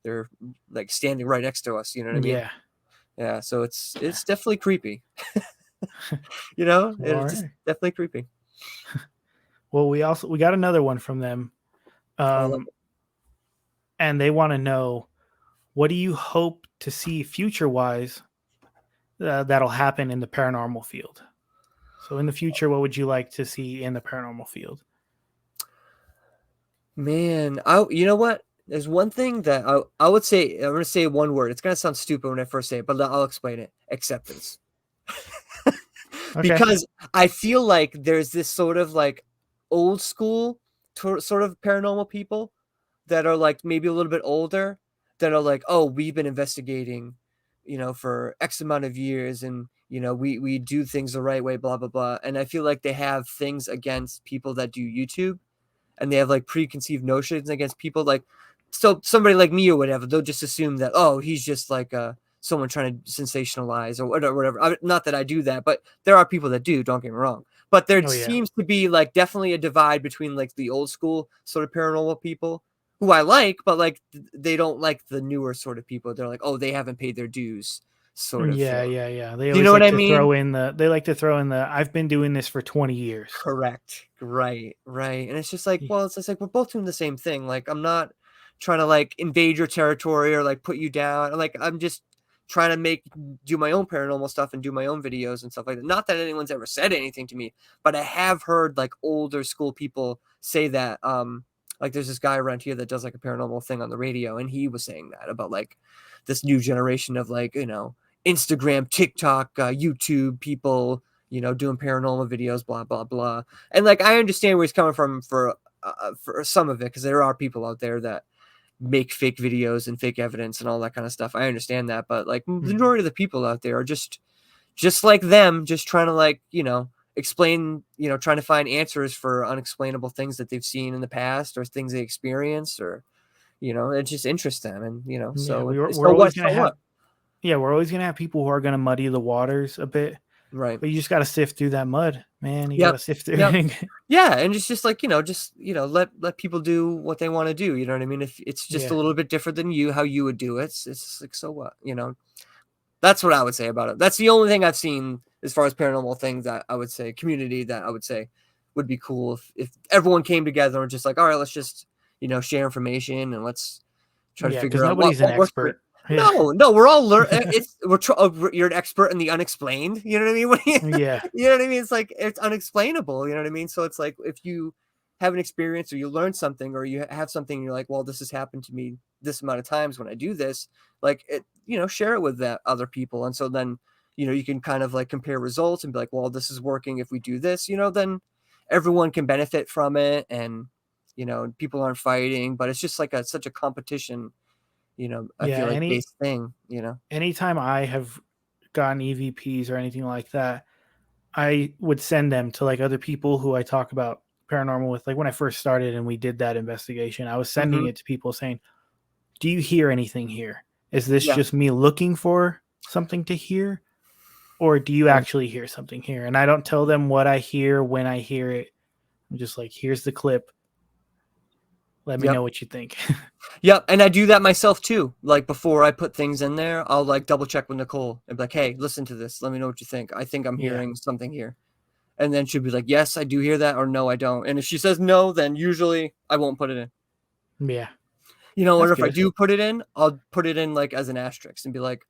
they're like standing right next to us, you know what I mean? Yeah, so it's definitely creepy. It's just definitely creepy. Well, we got another one from them. And they want to know, what do you hope to see future-wise that'll happen in the paranormal field? So in the future, what would you like to see in the paranormal field? Man, you know what? There's one thing that I would say. I'm going to say one word. It's going to sound stupid when I first say it, but I'll explain it. Acceptance. Because I feel like there's this sort of like old school sort of paranormal people that are like maybe a little bit older that are like, oh, we've been investigating, for X amount of years, and we do things the right way, blah blah blah. And I feel like they have things against people that do YouTube. And they have like preconceived notions against people, like, so somebody like me or whatever, they'll just assume that, oh, he's just like someone trying to sensationalize or whatever. Not that I do that, but there are people that do, don't get me wrong. But there seems to be like definitely a divide between like the old school sort of paranormal people who I like, but like they don't like the newer sort of people. They're like, oh, they haven't paid their dues. Sort of. Yeah. They you know what I mean? They like to throw in the, I've been doing this for 20 years. Correct. Right. And it's just like, well, it's just like, we're both doing the same thing. Like, I'm not trying to like invade your territory or like put you down. Like, I'm just trying to do my own paranormal stuff and do my own videos and stuff like that. Not that anyone's ever said anything to me, but I have heard like older school people say that, like there's this guy around here that does like a paranormal thing on the radio. And he was saying that about like this new generation of like, Instagram, TikTok, YouTube people, doing paranormal videos, blah, blah, blah. And like, I understand where he's coming from for some of it, because there are people out there that make fake videos and fake evidence and all that kind of stuff. I understand that. But like the majority of the people out there are just like them, just trying to like, explain, trying to find answers for unexplainable things that they've seen in the past or things they experienced, or, it just interests them. And, so we're always going to have, we're always going to have people who are going to muddy the waters a bit. Right. But you just got to sift through that mud, man. You got to sift through it. Yeah. And it's just like, let people do what they want to do. You know what I mean? If it's just a little bit different than how you would do it, it's like, so what, that's what I would say about it. That's the only thing I've seen as far as paranormal things that I would say, community, that I would say would be cool if everyone came together and just like, all right, let's just, share information and let's try to figure out nobody's an expert. No, we're all you're an expert in the unexplained. You know what I mean? Yeah. You know what I mean? It's like, it's unexplainable. You know what I mean? So it's like, if you have an experience or you learn something or you have something, and you're like, well, this has happened to me this amount of times when I do this, like it, share it with that other people. And so then, you can kind of like compare results and be like, well, this is working. If we do this, then everyone can benefit from it. And, people aren't fighting, but it's just like such a competition, I Yeah, feel like base thing, anytime I have gotten EVPs or anything like that, I would send them to like other people who I talk about paranormal with. Like when I first started and we did that investigation, I was sending Mhm. it to people saying, "Do you hear anything here? Is this Yeah. just me looking for something to hear? Or do you Right. actually hear something here?" And I don't tell them what I hear when I hear it. I'm just like, here's the clip. Let me Yep. know what you think. Yep, and I do that myself too. Like before I put things in there, I'll like double check with Nicole and be like, "Hey, listen to this. Let me know what you think. I think I'm Yeah. hearing something here." And then she'll be like, "Yes, I do hear that," or "No, I don't." And if she says no, then usually I won't put it in. Yeah. Or That's if I good. do put it in, I'll put it in like as an asterisk and be like,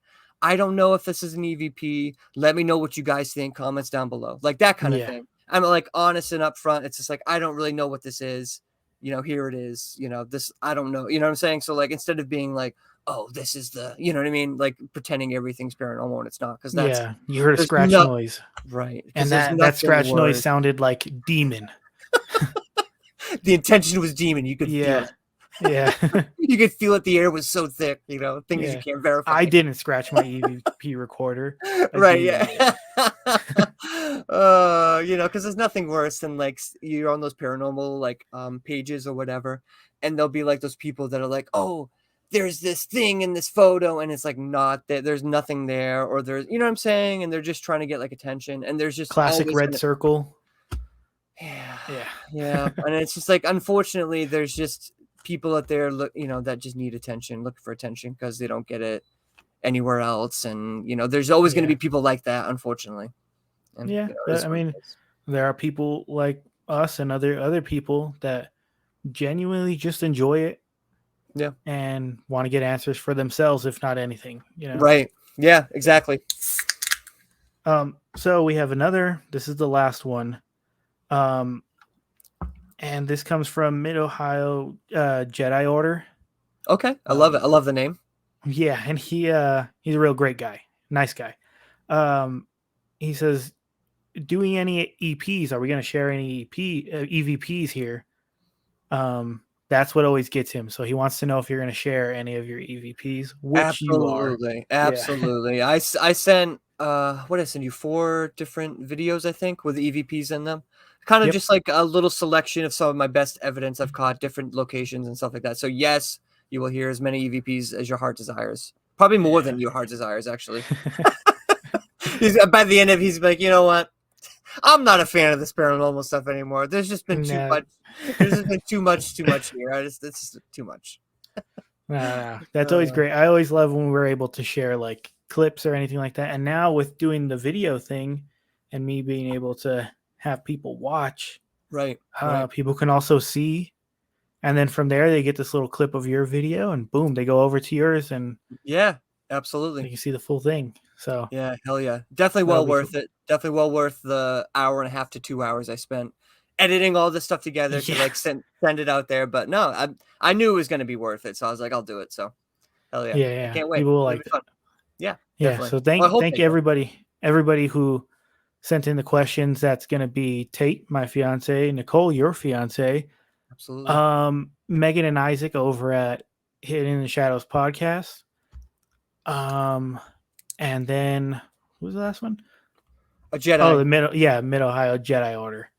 "I don't know if this is an EVP. Let me know what you guys think. Comments down below." Like that kind of Yeah. thing. I'm like honest and upfront. It's just like, I don't really know what this is. Here it is. This, I don't know. You know what I'm saying? So like, instead of being like, "Oh, this is the," you know what I mean? Like pretending everything's paranormal and it's not, because Yeah. You heard a there's scratch no, noise. right. Because And there's that nothing scratch noise worse. sounded like demon. The intention was demon. You could feel Yeah. it. Yeah. You could feel it. The air was so thick, things you Yeah. can't verify. I didn't scratch my EVP recorder. A Right, demon did. yeah. Because there's nothing worse than like you're on those paranormal like pages or whatever, and there'll be like those people that are like, "Oh, there's this thing in this photo," and it's like not that there's nothing there, or there's, what I'm saying, and they're just trying to get like attention, and there's just Classic always red gonna, circle. yeah, Yeah. yeah, and it's just like, unfortunately, there's just people out there that just need attention, looking for attention because they don't get it anywhere else, and there's always going to Yeah. be people like that, unfortunately. And Yeah. it is I what it mean, is. there are people like us and other people that genuinely just enjoy it Yeah, and want to get answers for themselves, if not anything. right, yeah, exactly. So we have another. This is the last one. And this comes from Mid Ohio Jedi Order. Okay, I love it. I love the name. Yeah, and he's a real great guy, nice guy. He says, "Doing any EPs? Are we going to share any EVPs here?" That's what always gets him. So he wants to know if you're going to share any of your EVPs, which you are. Absolutely, Yeah, absolutely. I sent what did I send you, 4 different videos, I think, with EVPs in them. Kind of yep, just like a little selection of some of my best evidence I've caught, different locations and stuff like that. So yes, you will hear as many EVPs as your heart desires. Probably more than your heart desires, actually. By the end of it, he's like, "You know what? I'm not a fan of this paranormal stuff anymore. There's just been too no, much. There's just been too much here. It's just too much." no, that's always great. I always love when we're able to share like clips or anything like that. And now with doing the video thing and me being able to have people watch, Right. people can also see. And then from there, they get this little clip of your video, and boom, they go over to yours, and Yeah, they absolutely. can see the full thing. So Yeah, hell yeah. Definitely that'll well be worth cool. it. Definitely well worth the hour and a half to 2 hours I spent editing all this stuff together to Yeah, like send it out there. But no, I knew it was going to be worth it, so I was like, I'll do it. So hell yeah, yeah, I yeah. can't wait. People will It'll like be that. fun. Yeah, Yeah. definitely. So Well, I hope thank they you do. everybody who sent in the questions. That's gonna be Tate, my fiance, Nicole, your fiance, Absolutely. Megan and Isaac over at Hidden in the Shadows podcast. And then who was the last one? A Oh, Jedi Mid Ohio Jedi Order.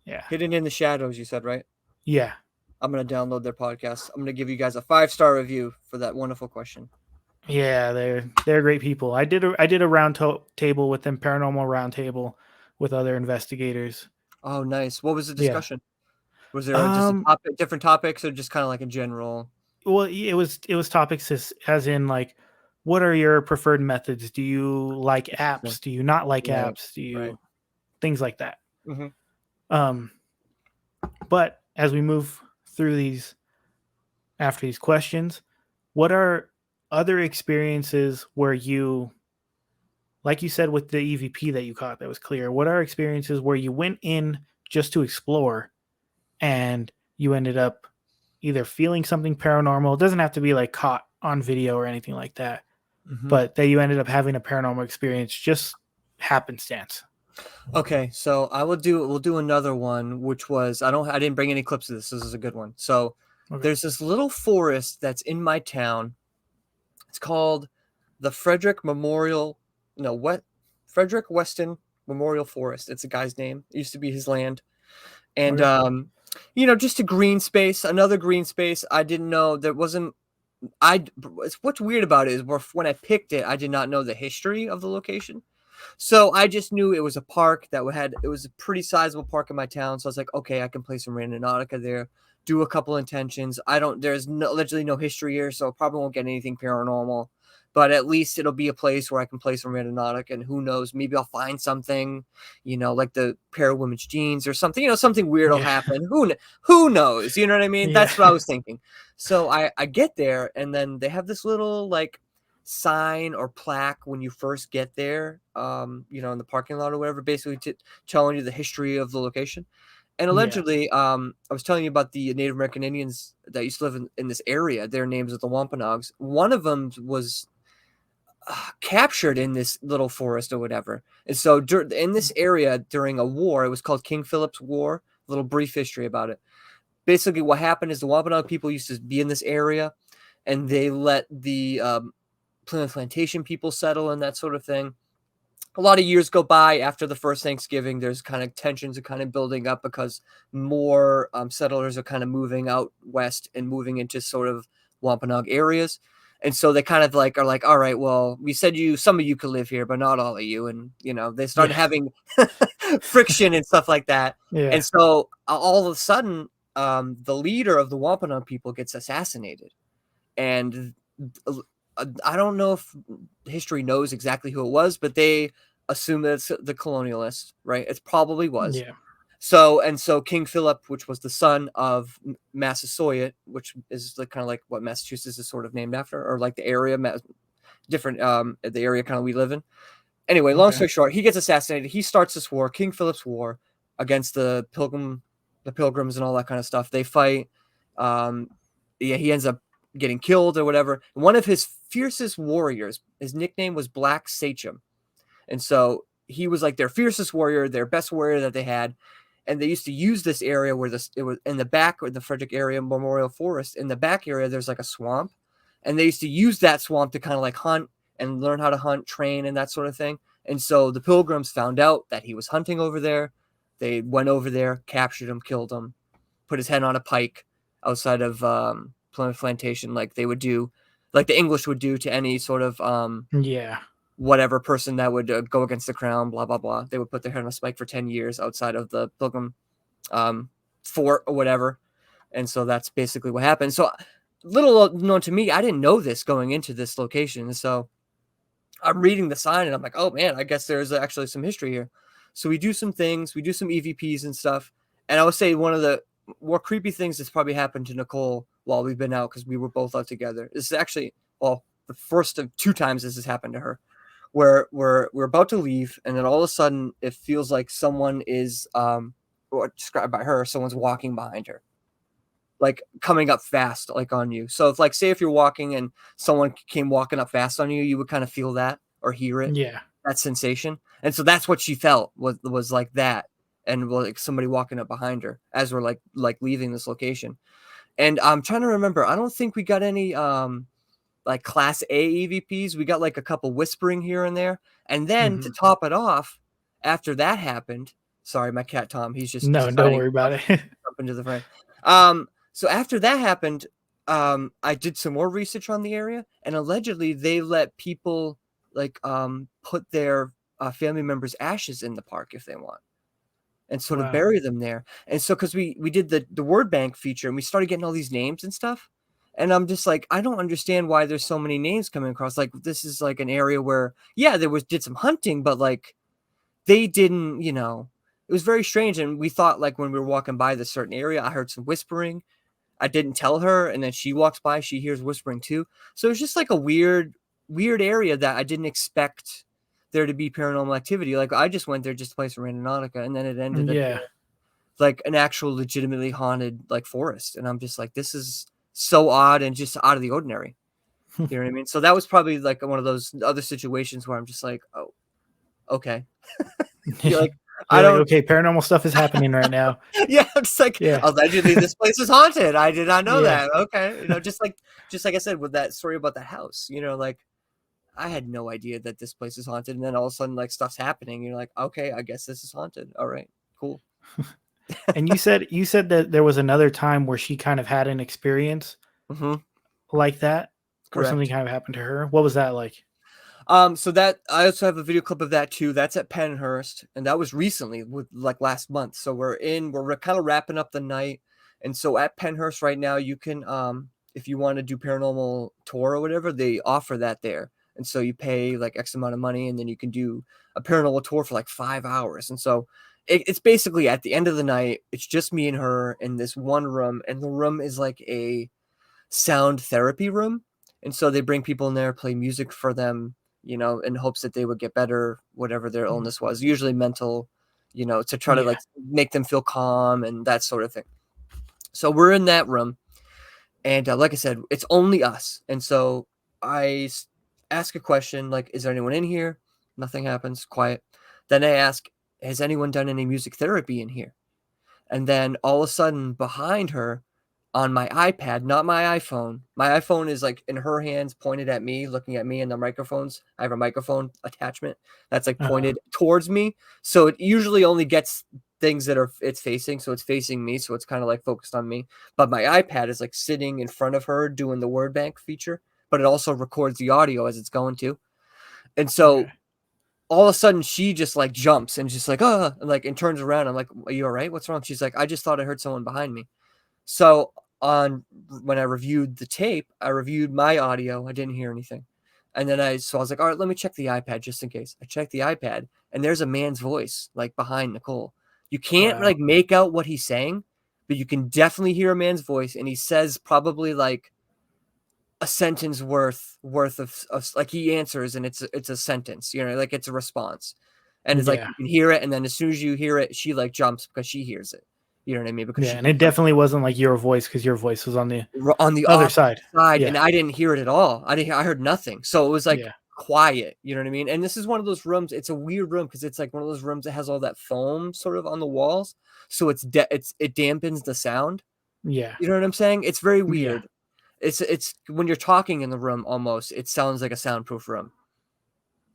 Yeah, hidden in the shadows. You said, right? yeah, I'm gonna download their podcast. I'm gonna give you guys a 5-star review for that wonderful question. yeah. They're great people. I did a table with them, paranormal round table with other investigators. Oh, nice. What was the Yeah. discussion? Was there just a Um. topic, different topics, or just kind of like a general? Well, it was topics as in like, what are your preferred methods? Do you like Okay. apps? Do you not like Right. apps? Do Right. you things like that? Hmm. Um. But as we move through these after these questions, what are other experiences where you, like you said with the EVP that you caught that was clear, what are experiences where you went in just to explore and you ended up either feeling something paranormal? It doesn't have to be like caught on video or anything like that, but that you ended up having a paranormal experience, just happenstance. Okay, so we'll do another one, which was, I didn't bring any clips of this. This is a good one. So Okay. There's this little forest that's in my town. It's called the Frederick Weston Memorial Forest. It's a guy's name. It used to be his land. And, Okay. just a green space, another green space. I didn't know there wasn't, what's weird about it is when I picked it, I did not know the history of the location. So I just knew it was a park it was a pretty sizable park in my town. So I was like, okay, I can play some Radonautica there, do a couple intentions. There's literally no history here, so I probably won't get anything paranormal, but at least it'll be a place where I can play some Radonautica, and who knows, maybe I'll find something, like the pair of women's jeans or something, something weird will happen. Who knows? You know what I mean? That's what I was thinking. So I get there, and then they have this little sign or plaque when you first get there, in the parking lot or whatever, basically telling you the history of the location. And allegedly, I was telling you about the Native American Indians that used to live in this area. Their names are the Wampanoags. One of them was captured in this little forest or whatever. And so in this area during a war, it was called King Philip's War. A little brief history about it. Basically, what happened is the Wampanoag people used to be in this area, and they let the Plymouth Plantation people settle and that sort of thing. A lot of years go by after the first Thanksgiving. There's kind of tensions are kind of building up because more settlers are kind of moving out west and moving into sort of Wampanoag areas. And so they kind of are like, all right, well, we said some of you could live here, but not all of you. And, they started having friction and stuff like that. Yeah. And so all of a sudden, the leader of the Wampanoag people gets assassinated. And I don't know if history knows exactly who it was, but they assume that it's the colonialists, right? It probably was. Yeah. So King Philip, which was the son of Massasoit, which is kind of like what Massachusetts is sort of named after, or like the area, different, the area kind of we live in. Anyway, long story short, he gets assassinated. He starts this war, King Philip's War, against the Pilgrims and all that kind of stuff. They fight. He ends up getting killed or whatever. And one of his fiercest warriors, his nickname was Black Sachem. And so he was like their fiercest warrior, their best warrior that they had. And they used to use this area where it was in the back of the Frederick area Memorial Forest. In the back area, there's like a swamp. And they used to use that swamp to kind of hunt and learn how to hunt, train, and that sort of thing. And so the Pilgrims found out that he was hunting over there. They went over there, captured him, killed him, put his head on a pike outside of Plymouth Plantation, like they would do, like the English would do to any sort of whatever person that would go against the crown, blah blah blah. They would put their head on a spike for 10 years outside of the Pilgrim fort or whatever. And so that's basically what happened. So little known to me, I didn't know this going into this location. So I'm reading the sign and I'm like, oh man, I guess there's actually some history here. So we do some things, we do some EVPs and stuff. And I would say one of the more creepy things that's probably happened to Nicole while we've been out, because we were both out together. This is actually, well, the first of 2 times this has happened to her, where we're about to leave, and then all of a sudden it feels like someone is, or described by her, someone's walking behind her, like coming up fast, like on you. So if say if you're walking and someone came walking up fast on you, you would kind of feel that or hear it, that sensation. And so that's what she felt was like that. And like somebody walking up behind her as we're like leaving this location. And I'm trying to remember, I don't think we got any like class A EVPs. We got like a couple whispering here and there. And then to top it off, after that happened, sorry, my cat Tom, he's just don't worry about it. Jump into the frame. So after that happened, I did some more research on the area, and allegedly they let people put their family members' ashes in the park if they want, and sort of bury them there. And so because we did the word bank feature, and we started getting all these names and stuff, and I'm just like, I don't understand why there's so many names coming across. Like this is like an area where did some hunting, but like they didn't, it was very strange. And we thought like when we were walking by this certain area, I heard some whispering. I didn't tell her, and then she walks by, she hears whispering too. So it's just like a weird area that I didn't expect there to be paranormal activity. Like I just went there just to play some Radonautica, and then it ended up like an actual legitimately haunted like forest. And I'm just like, this is so odd and just out of the ordinary. You know what I mean? So that was probably like one of those other situations where I'm just like, oh, okay. You're like, I You're like, don't. okay, paranormal stuff is happening right now. Yeah, it's like Yeah. allegedly this place is haunted. I did not know Yeah. that. Okay, just like I said with that story about the house. Like I had no idea that this place is haunted, and then all of a sudden like stuff's happening. You're like, okay, I guess this is haunted. All right, cool. And you said that there was another time where she kind of had an experience Mm-hmm. like that, where something Correct. kind of happened to her. What was that like? So that I also have a video clip of that too. That's at Penhurst, and that was recently, with like last month. So we're kind of wrapping up the night, and so at Penhurst right now, you can if you want to do paranormal tour or whatever, they offer that there, and so you pay like X amount of money, and then you can do a paranormal tour for like 5 hours, and so it's basically at the end of the night, it's just me and her in this one room, and the room is like a sound therapy room, and so they bring people in there, play music for them, in hopes that they would get better, whatever their illness was, usually mental, to try to Yeah. like make them feel calm and that sort of thing. So we're in that room, and like I said, it's only us. And so I ask a question like, is there anyone in here? Nothing happens, quiet. Then I ask, has anyone done any music therapy in here? And then all of a sudden behind her, on my iPad, not my iPhone is like in her hands, pointed at me, looking at me, and the microphones. I have a microphone attachment that's like pointed towards me. So it usually only gets things that it's facing. So it's facing me. So it's kind of like focused on me. But my iPad is like sitting in front of her doing the word bank feature, but it also records the audio as it's going to. And so Okay. all of a sudden she just like jumps and just like, and turns around. I'm like, are you all right? What's wrong? She's like, I just thought I heard someone behind me. So when I reviewed the tape, I reviewed my audio. I didn't hear anything. And then I was like, all right, let me check the iPad just in case. I checked the iPad, and there's a man's voice like behind Nicole. You can't Wow. like make out what he's saying, but you can definitely hear a man's voice, and he says probably like a sentence worth of like he answers, and it's a sentence, like it's a response. And it's like Yeah. you can hear it, and then as soon as you hear it, she like jumps because she hears it. You know what I mean? Because Yeah. she And it definitely wasn't like your voice, because your voice was on the on the other opposite side. side, Yeah. and I didn't hear it at all. I heard nothing. So it was like Yeah. quiet, you know what I mean? And this is one of those rooms, it's a weird room because it's like one of those rooms that has all that foam sort of on the walls. So it dampens the sound. Yeah. You know what I'm saying? It's very Yeah. weird. It's when you're talking in the room, almost it sounds like a soundproof room.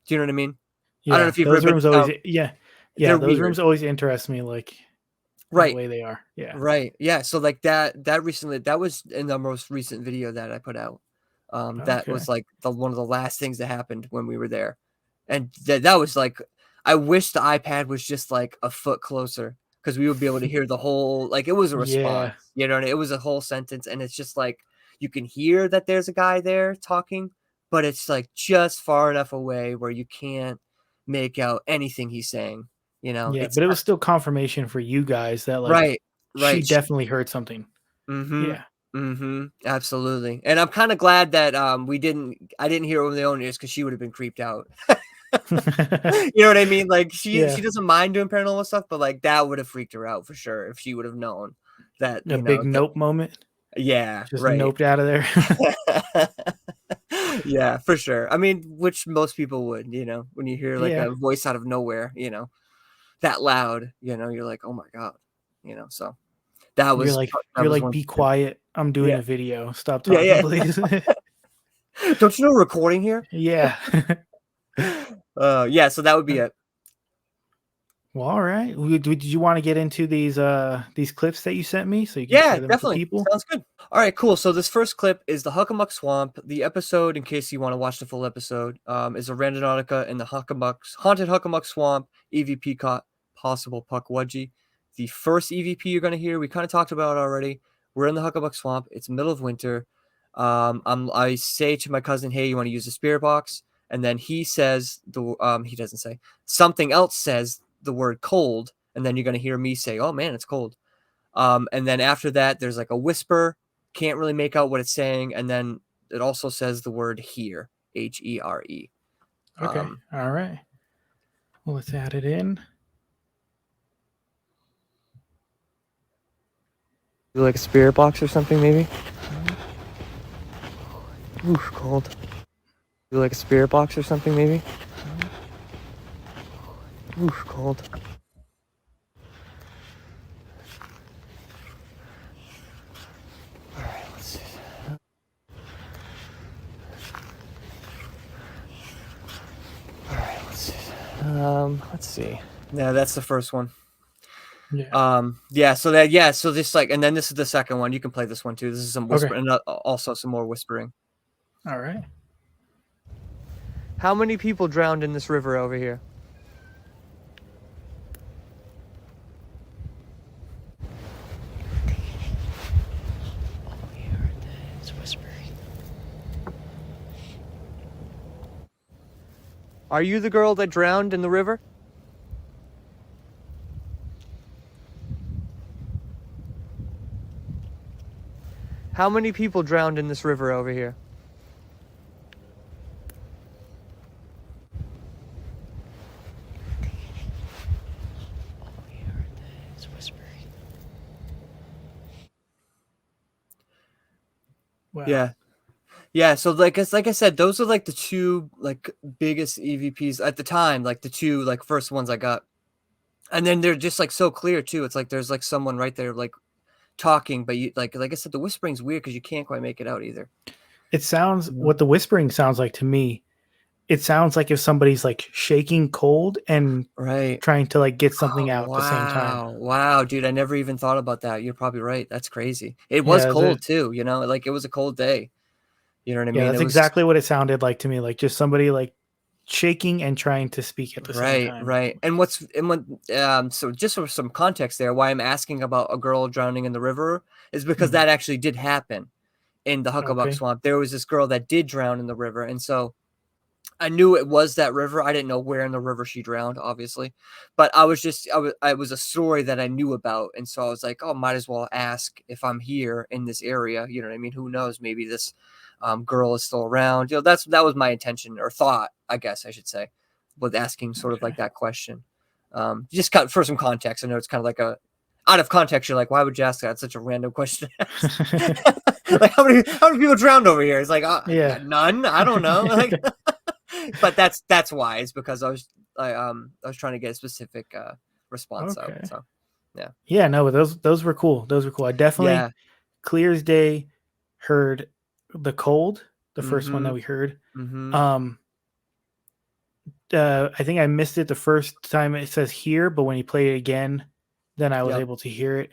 Do you know what I mean? I don't know Yeah. if you've Those ever been rooms to always, sound. yeah. Yeah. They're Those weird. rooms always interest me, like the Right. way they are. Yeah. Right. Yeah. So like that recently, that was in the most recent video that I put out. That Okay. was like one of the last things that happened when we were there. And that was like, I wish the iPad was just like a foot closer, because we would be able to hear the whole, like it was a response, Yeah. it was a whole sentence. And it's just like, you can hear that there's a guy there talking, but it's like just far enough away where you can't make out anything he's saying, Yeah. it's But it was still confirmation for you guys that like right. she Right. definitely heard something. Mm-hmm. Yeah. Mm-hmm. Absolutely. And I'm kind of glad that I didn't hear it with my own ears, because she would have been creeped out. You know what I mean? Like she Yeah. doesn't mind doing paranormal stuff, but like that would have freaked her out for sure if she would have known that, A big nope moment. yeah, Just right. noped out of there. Yeah, for sure. I mean, which most people would, when you hear like Yeah. a voice out of nowhere, that loud, you're like, oh my God, so that You're was, like that was one be thing. quiet. I'm doing Yeah. a video. Stop Yeah. talking, Yeah. please. Don't you know we're recording here? Yeah. Yeah, so that would be it. Well, all right. Did you want to get into these clips that you sent me so you can Yeah, share them with the definitely. people? Sounds good. All right, cool. So this first clip is the Huckamuck Swamp. The episode, in case you want to watch the full episode, is a Radonautica in the haunted Huckamuck Swamp EVP caught possible Pukwudgie. The first EVP you're going to hear, we kind of talked about it already. We're in the Huckamuck Swamp. It's middle of winter. I say to my cousin, "Hey, you want to use the spirit box?" And then he says he doesn't say, something else says the word cold, and then you're going to hear me say, "Oh man, it's cold." And then after that, there's like a whisper. Can't really make out what it's saying. And then it also says the word here, HERE. Okay. All right. Well, let's add it in. You like a spirit box or something, maybe? Oof, cold. You like a spirit box or something, maybe? Oof, cold. Let's see. Yeah, that's the first one. Yeah. So this like, and then this is the second one. You can play this one too. This is some whispering, and also some more whispering. All right. How many people drowned in this river over here? It's whispering. Are you the girl that drowned in the river? How many people drowned in this river over here? It's whispering. Wow. Yeah. So like I said, those are like the two like biggest EVPs at the time, like the two like first ones I got, and then they're just like so clear too. It's like there's like someone right there like talking, but you like I said, the whispering's weird because you can't quite make it out either. It sounds what the whispering sounds like to me. It sounds like if somebody's like shaking cold and trying to like get something out at the same time. Wow, dude, I never even thought about that. You're probably right. That's crazy. It was cold too, you know, like it was a cold day. You know what I mean? Yeah, that's exactly what it sounded like to me. Like just somebody like shaking and trying to speak at the same time. Right. So just for some context there, why I'm asking about a girl drowning in the river is because that actually did happen in the Hucklebuck Swamp. There was this girl that did drown in the river, and so I knew it was that river. I didn't know where in the river she drowned, obviously, but I was a story that I knew about, and so I was like, oh, might as well ask if I'm here in this area. You know what I mean? Who knows? Maybe this girl is still around. You know, that was my intention or thought, I guess I should say, with asking sort of like that question. Just for some context. I know it's kind of like out of context. You're like, why would you ask that? It's such a random question. Like how many people drowned over here? It's like, none. I don't know. Like, but that's why. It's because I was trying to get a specific response out. So yeah, no, those were cool. Those were cool. I definitely clear as day heard the cold, the first one that we heard. I think I missed it the first time it says here, but when you play it again, then I was able to hear it.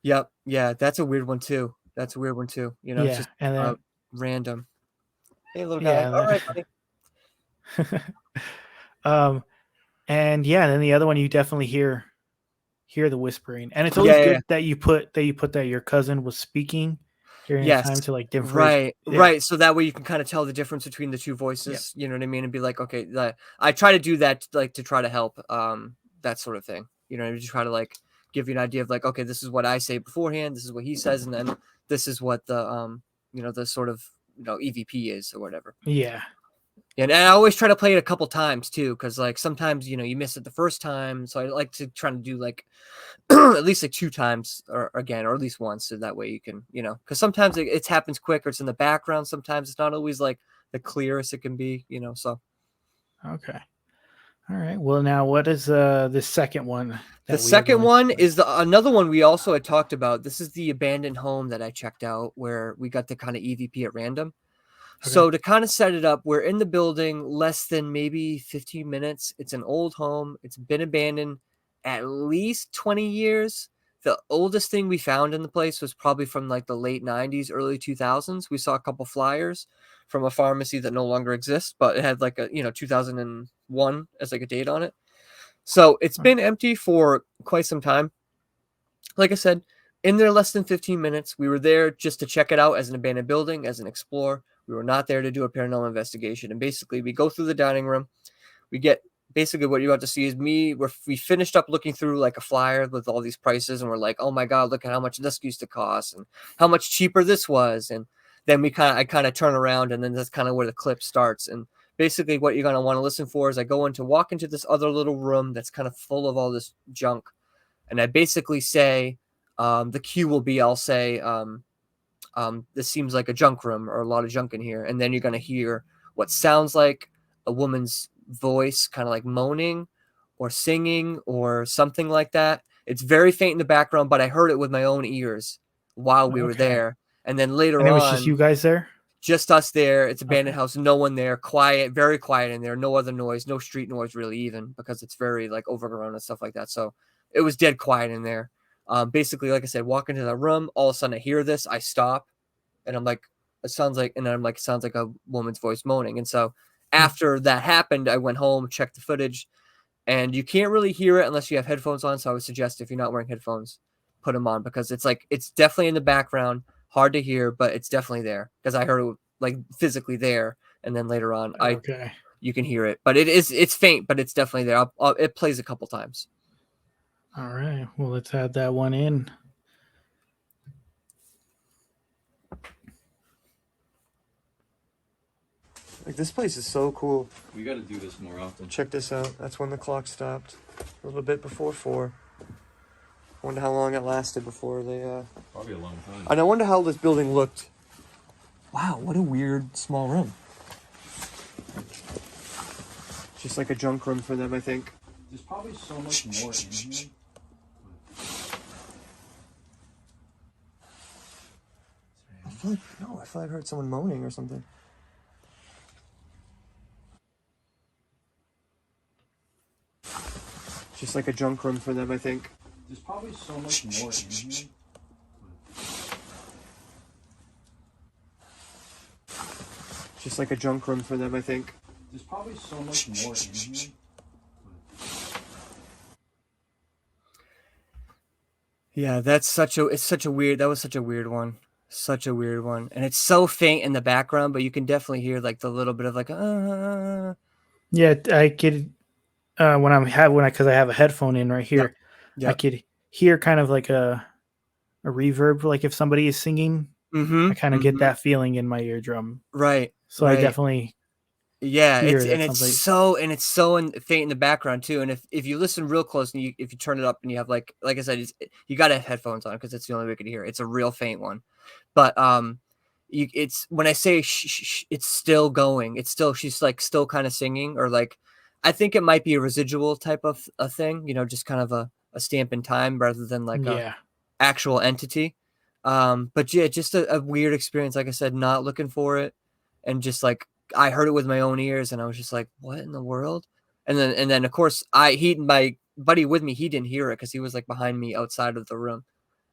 Yep. Yeah, that's a weird one too. You know, it's just and then, random. Hey, little guy. All right, buddy. and then the other one you definitely hear the whispering, and it's always good that you put that your cousin was speaking during the time to like different. Right. So that way you can kind of tell the difference between the two voices. You know what I mean, and be like, okay, I try to do that like to try to help that sort of thing. You know, just try to like give you an idea of like, okay, this is what I say beforehand, this is what he says, and then this is what the the sort of EVP is or whatever. Yeah. And I always try to play it a couple times too, because like sometimes you miss it the first time, so I like to try to do like at least like 2 times or again, or at least once, so that way you can because sometimes it happens quick or it's in the background. Sometimes it's not always like the clearest it can be, so. Okay. All right. Well, now what is the second one? The second one is another one we also had talked about. This is the abandoned home that I checked out where we got the kind of EVP at random. Okay. So to kind of set it up, we're in the building less than maybe 15 minutes. It's an old home. It's been abandoned at least 20 years. The oldest thing we found in the place was probably from like the late 90s, early 2000s. We saw a couple flyers from a pharmacy that no longer exists, but it had like a 2001 as like a date on it. So it's been empty for quite some time. Like I said, in there less than 15 minutes. We were there just to check it out as an abandoned building, as an explorer. We were not there to do a paranormal investigation. And basically, we go through the dining room. We get basically what you're about to see is we finished up looking through like a flyer with all these prices, and we're like, oh my God, look at how much this used to cost and how much cheaper this was. And then I kind of turn around, and then that's kind of where the clip starts. And basically what you're going to want to listen for is I walk into this other little room that's kind of full of all this junk. And I basically say, the cue will be, I'll say, this seems like a junk room or a lot of junk in here. And then you're going to hear what sounds like a woman's voice, kind of like moaning or singing or something like that. It's very faint in the background, but I heard it with my own ears while we were there. And then later on, it was just you guys there? just us there. It's abandoned house, no one there, quiet, very quiet in there, no other noise, no street noise really even, because it's very like overgrown and stuff like that. So it was dead quiet in there. Basically, like I said, walk into the room, all of a sudden I hear this, I stop, and I'm like, it sounds like a woman's voice moaning. And so after that happened, I went home, checked the footage, and you can't really hear it unless you have headphones on. So I would suggest if you're not wearing headphones, put them on, because it's definitely in the background, hard to hear, but it's definitely there, because I heard it like physically there. And then later on, you can hear it, but it's faint, but it's definitely there. It plays a couple times. All right. Well, let's add that one in. Like, this place is so cool. We got to do this more often. Check this out. That's when the clock stopped. A little bit before 4. I wonder how long it lasted before they... Probably a long time. And I wonder how this building looked. Wow, what a weird small room. Just like a junk room for them, I think. There's probably so much more in here. I feel like I heard someone moaning or something. Just like a junk room for them, I think. There's probably so much more in here. Just like a junk room for them, I think. There's probably so much more in here. Yeah, that was such a weird one. Such a weird one. And it's so faint in the background, but you can definitely hear like the little bit of like Yeah, I could because I have a headphone in right here. Yeah. I could hear kind of like a reverb, like if somebody is singing. I kind of get that feeling in my eardrum. Right. So right. I definitely it's so faint in the background too. And if you listen real close and if you turn it up and you have like I said, you got to have headphones on because it's the only way you can hear it. It's a real faint one. But it's when I say it's still going. It's still she's like still kind of singing, or like I think it might be a residual type of a thing. Just kind of a stamp in time rather than like a actual entity. But yeah, just a weird experience. Like I said, not looking for it, and just like I heard it with my own ears, and I was just like, "What in the world?" And then of course my buddy with me, he didn't hear it because he was like behind me outside of the room,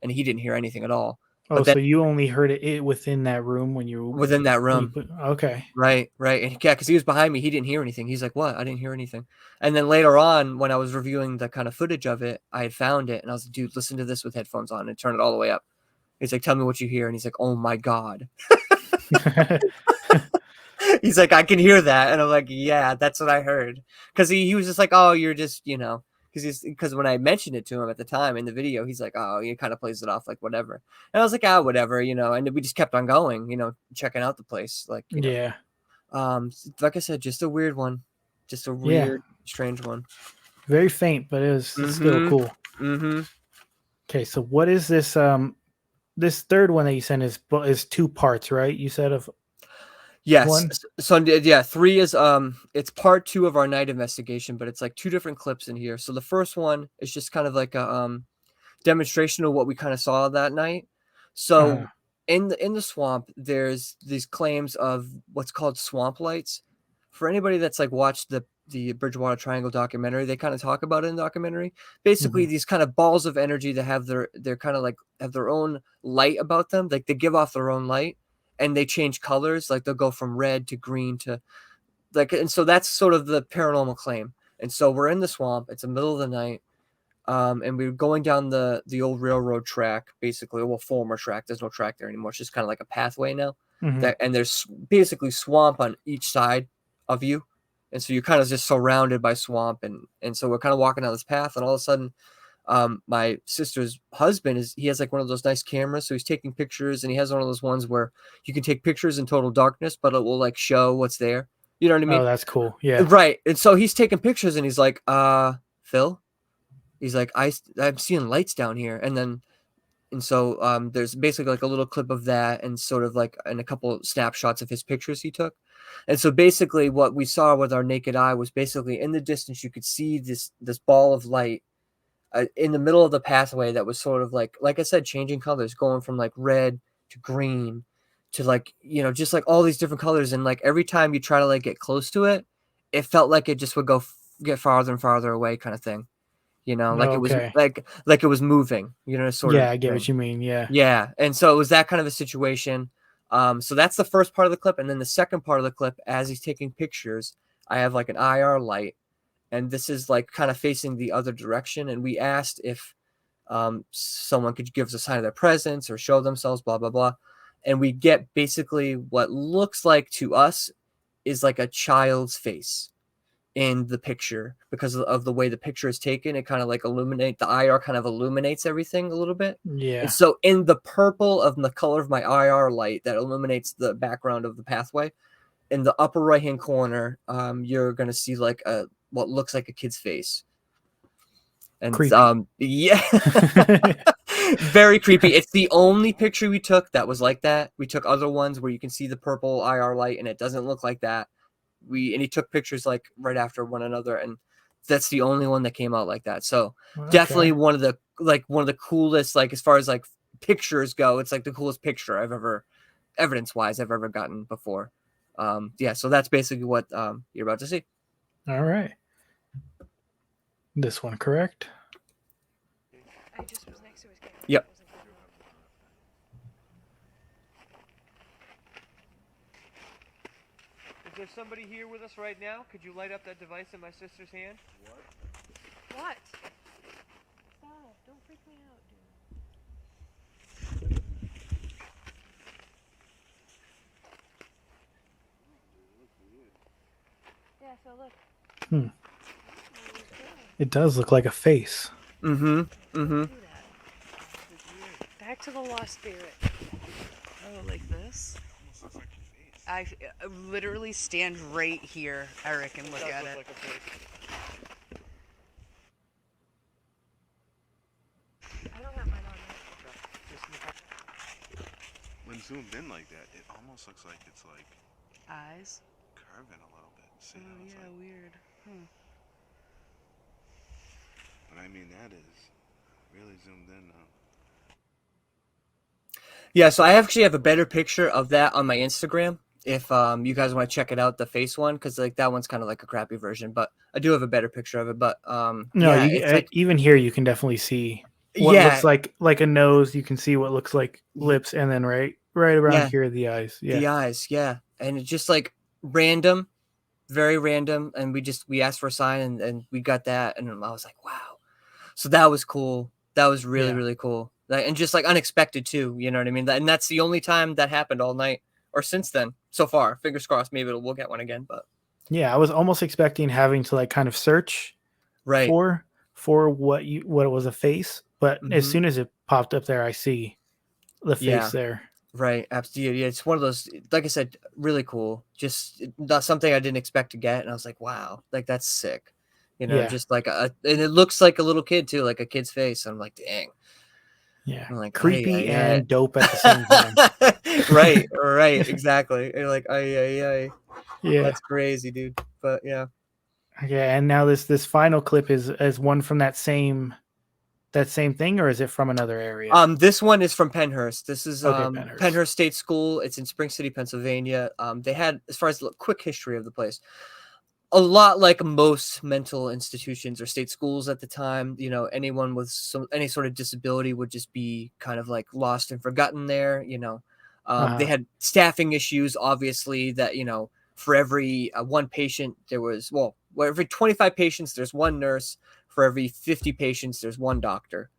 and he didn't hear anything at all. Oh, so you only heard it within that room when you were within that room? Okay, right, and yeah, because he was behind me, he didn't hear anything. He's like, "What? I didn't hear anything." And then later on, when I was reviewing the kind of footage of it, I had found it, and I was like, "Dude, listen to this with headphones on and turn it all the way up." He's like, "Tell me what you hear," and he's like, "Oh my god." He's like, "I can hear that," and I'm like, "Yeah, that's what I heard." Because he was just like, "Oh, you're just because when I mentioned it to him at the time in the video, he's like, "Oh," he kind of plays it off like whatever, and I was like, whatever," and we just kept on going, checking out the place, like like I said, just a weird one, just a weird, strange one, very faint, but it was still cool. Okay, so what is this? This third one that you sent is 2 parts, right? You said of yes. one? So yeah, 3 is it's part 2 of our night investigation, but it's like 2 different clips in here. So the first one is just kind of like a demonstration of what we kind of saw that night. So in the swamp, there's these claims of what's called swamp lights. For anybody that's like watched the Bridgewater Triangle documentary, they kind of talk about it in the documentary. Basically, these kind of balls of energy that have they're kind of like have their own light about them. Like they give off their own light, and they change colors. Like they'll go from red to green to and so that's sort of the paranormal claim. And so we're in the swamp. It's the middle of the night. And we were going down the old railroad track, basically, former track. There's no track there anymore. It's just kind of like a pathway now. And there's basically swamp on each side of you. And so you're kind of just surrounded by swamp. And so we're kind of walking down this path, and all of a sudden, my sister's husband he has like one of those nice cameras. So he's taking pictures, and he has one of those ones where you can take pictures in total darkness, but it will like show what's there. You know what I mean? Oh, that's cool. Yeah. Right. And so he's taking pictures, and he's like, Phil, he's like, I'm seeing lights down here. And so there's basically like a little clip of that, and sort of like, and a couple snapshots of his pictures he took. And so basically what we saw with our naked eye was basically in the distance, you could see this ball of light in the middle of the pathway that was sort of like I said, changing colors, going from like red to green to like, you know, just like all these different colors. And like every time you try to like get close to it, it felt like it just would get farther and farther away kind of thing. You know, like it was Okay. like it was moving, you know, sort of. Yeah, I get thing. what you mean. Yeah. Yeah. And so it was that kind of a situation. So that's the first part of the clip. And then the second part of the clip, as he's taking pictures, I have like an IR light, and this is like kind of facing the other direction. And we asked if someone could give us a sign of their presence or show themselves, blah, blah, blah. And we get basically what looks like to us is like a child's face in the picture because of the way the picture is taken. It kind of like the IR kind of illuminates everything a little bit. Yeah. And so in the purple of the color of my IR light that illuminates the background of the pathway, in the upper right hand corner, you're gonna see like what looks like a kid's face. And Creepy. Yeah. Very creepy. It's the only picture we took that was like that. We took other ones where you can see the purple IR light and it doesn't look like that. And he took pictures like right after one another, and that's the only one that came out like that. So definitely one of the coolest, like as far as like pictures go, it's like the coolest picture I've ever, evidence wise, I've ever gotten before. Yeah, so that's basically what you're about to see. All right. This one, correct? I just was next to his camera. Yep. Is there somebody here with us right now? Could you light up that device in my sister's hand? What? Stop. Don't freak me out, dude. Yeah, so look. It does look like a face. Mm-hmm. Mm-hmm. Do that. Back to the lost spirit. Oh, like this? I literally stand right here, Eric, and look at it. I don't have mine on yet. When zoomed in like that, it almost looks like it's like Eyes? curving a little bit. See Oh, how it's yeah, like, weird. but I mean, that is really zoomed in now. Yeah, so I actually have a better picture of that on my Instagram. If you guys want to check it out, the face one, because like that one's kind of like a crappy version, but I do have a better picture of it. But No, yeah, it's like, even here you can definitely see what yeah, looks like a nose. You can see what looks like lips, and then right around Yeah. here the eyes. Yeah. the eyes, yeah, and it's just like random, very random, and we asked for a sign, and we got that, and I was like, wow, so that was cool. That was really Yeah. really cool, and just like unexpected too. You know what I mean? And that's the only time that happened all night, or since then so far. Fingers crossed, maybe we'll get one again, but Yeah, I was almost expecting having to like kind of search right. for what it was a face, but as Mhm. soon as it popped up there, I see the face Yeah. there. Right, absolutely. Yeah, it's one of those, like I said, really cool. Just not something I didn't expect to get, and I was like, wow, like that's sick. You know, Yeah. just like and it looks like a little kid too, like a kid's face. I'm like, dang. Yeah, I'm like, creepy ay, and dope at the same time. Right, right, exactly. You're like, ay. Yeah. That's crazy, dude. But yeah. Okay, and now this final clip is one from that same thing, or is it from another area? This one is from Pennhurst. This is Okay, Pennhurst. Pennhurst State School. It's in Spring City, Pennsylvania. They had, as far as the quick history of the place, a lot like most mental institutions or state schools at the time. You know, anyone with any sort of disability would just be kind of like lost and forgotten there. You know, they had staffing issues, obviously. That, you know, for every one patient, there was every 25 patients, there's one nurse. For every 50 patients, there's one doctor.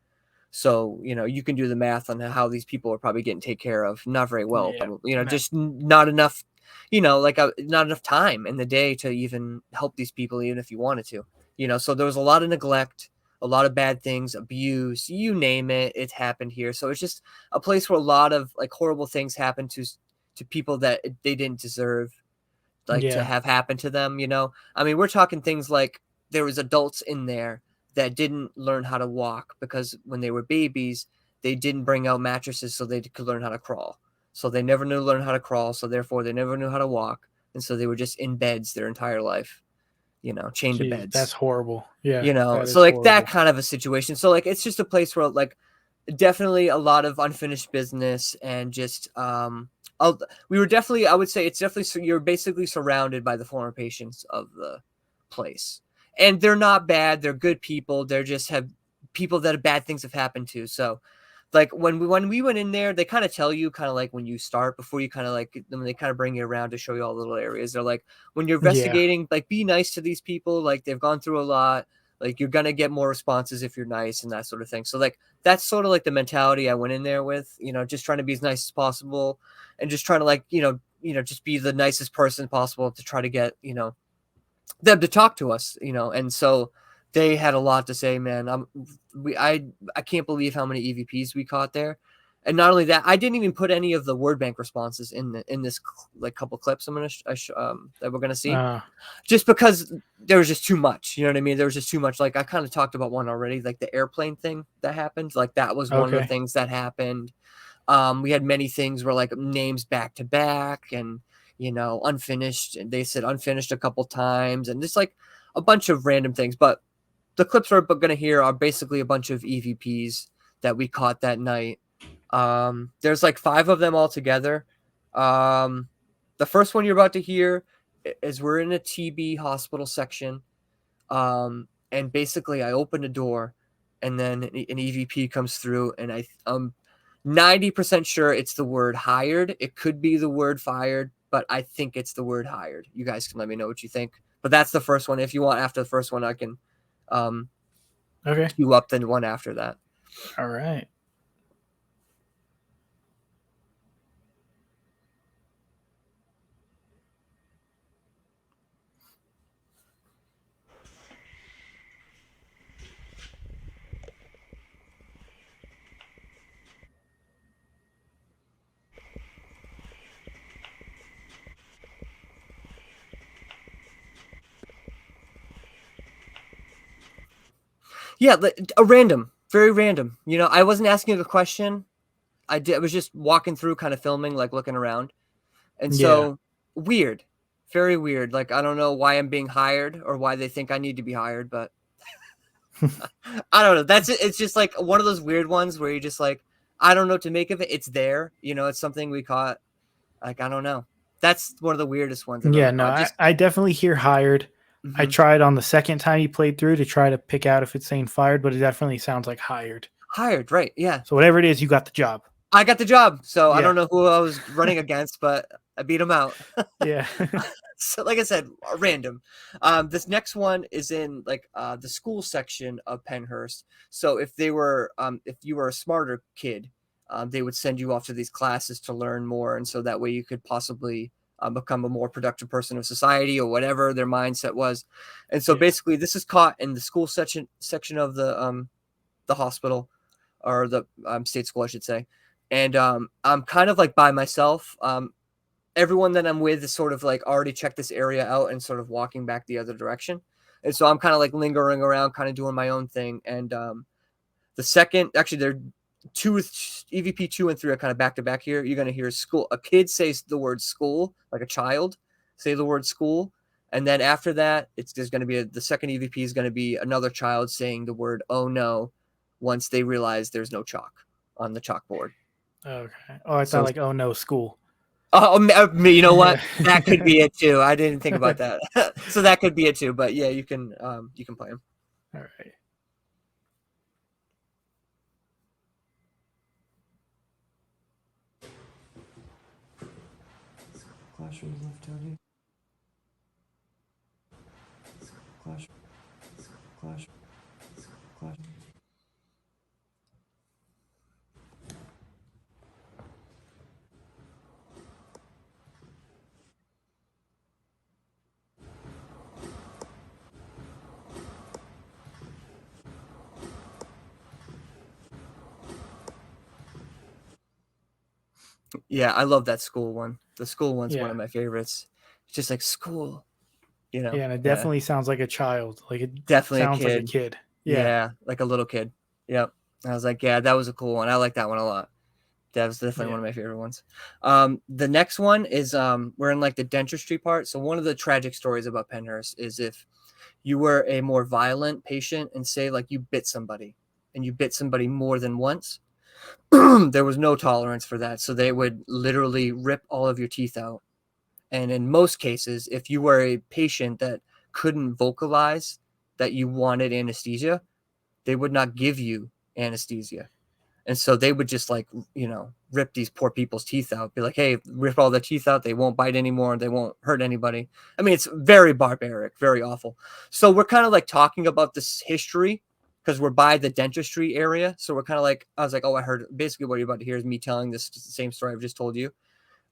So, you know, you can do the math on how these people are probably getting taken care of. Not very well, Yeah. but, you know, just not enough, you know, like not enough time in the day to even help these people, even if you wanted to, you know. So there was a lot of neglect, a lot of bad things, abuse, you name it, it happened here. So it's just a place where a lot of like horrible things happen to people that they didn't deserve, like to have happen to them, you know. I mean, we're talking things like there was adults in there that didn't learn how to walk because when they were babies, they didn't bring out mattresses so they could learn how to crawl. So they never knew to learn how to crawl. So therefore they never knew how to walk. And so they were just in beds their entire life, you know, chained to beds. That's horrible. Yeah. You know, that so is like that horrible. kind of a situation. So like, it's just a place where like definitely a lot of unfinished business, and just we were definitely, I would say it's definitely, you're basically surrounded by the former patients of the place, and they're not bad, they're good people, they're just have people that bad things have happened to. So like when we went in there, they kind of tell you, kind of like when you start, before you kind of like, when they kind of bring you around to show you all the little areas, they're like, when you're Yeah. investigating, like be nice to these people, like they've gone through a lot, like you're gonna get more responses if you're nice and that sort of thing. So like that's sort of like the mentality I went in there with, just trying to be as nice as possible, and just trying to like, just be the nicest person possible to try to get, them to talk to us, and so they had a lot to say, man. I can't believe how many EVPs we caught there. And not only that, I didn't even put any of the word bank responses in this like couple clips that we're gonna see, just because there was just too much. You know what I mean? There was just too much. Like I kind of talked about one already, like the airplane thing that happened. Like that was one of the things that happened. We had many things where like names back to back, and unfinished, and they said unfinished a couple times, and just like a bunch of random things. But the clips we're going to hear are basically a bunch of EVPs that we caught that night. There's like 5 of them all together. The first one you're about to hear is, we're in a TB hospital section. And basically I opened a door, and then an EVP comes through, and I'm 90% sure it's the word hired. It could be the word fired, but I think it's the word hired. You guys can let me know what you think. But that's the first one. If you want, after the first one, I can queue up the one after that. All right. Yeah, a random, very random. I wasn't asking a question. I was just walking through, kind of filming, like looking around. And so weird, very weird. Like, I don't know why I'm being hired, or why they think I need to be hired, but I don't know. That's it. It's just like one of those weird ones where you just like, I don't know what to make of it. It's there, it's something we caught. Like, I don't know. That's one of the weirdest ones. Yeah, no, I definitely hear hired. Mm-hmm. I tried on the second time you played through to try to pick out if it's saying fired, but it definitely sounds like hired. Hired, right? Yeah. So whatever it is, you got the job. I got the job. So I don't know who I was running against, but I beat him out. Yeah. So like I said, random. This next one is in like the school section of Pennhurst. So if you were a smarter kid, they would send you off to these classes to learn more, and so that way you could possibly become a more productive person of society, or whatever their mindset was. And so basically, this is caught in the school section of the hospital, or the state school, I should say. And I'm kind of like by myself. Everyone that I'm with is sort of like already checked this area out and sort of walking back the other direction. And so I'm kind of like lingering around, kind of doing my own thing. And the second, actually, they're EVP 2 and 3 are kind of back to back here. You're going to hear a kid say the word school, like a child say the word school. And then after that, there's going to be the second EVP is going to be another child saying the word, oh no, once they realize there's no chalk on the chalkboard. Okay. Oh, I thought like, oh no, school. Oh, you know what? That could be it too. I didn't think about that. So that could be it too. But yeah, you can play them. All right. Classrooms left down here. Classroom. Yeah, I love that school one. The school one's one of my favorites. It's just like school, Yeah, and it definitely sounds like a child. Like it definitely sounds like a kid. Yeah, like a little kid. Yep. I was like, yeah, that was a cool one. I like that one a lot. That was definitely one of my favorite ones. The next one is we're in like the dentistry part. So one of the tragic stories about Pennhurst is if you were a more violent patient and say like you bit somebody, and you bit somebody more than once, there was no tolerance for that. So they would literally rip all of your teeth out. And in most cases, if you were a patient that couldn't vocalize that you wanted anesthesia, they would not give you anesthesia. And so they would just like, rip these poor people's teeth out, be like, hey, rip all their teeth out. They won't bite anymore. They won't hurt anybody. I mean, it's very barbaric, very awful. So we're kind of like talking about this history because we're by the dentistry area. So we're kind of like, I was like, oh, I heard basically what you're about to hear is me telling this same story I've just told you.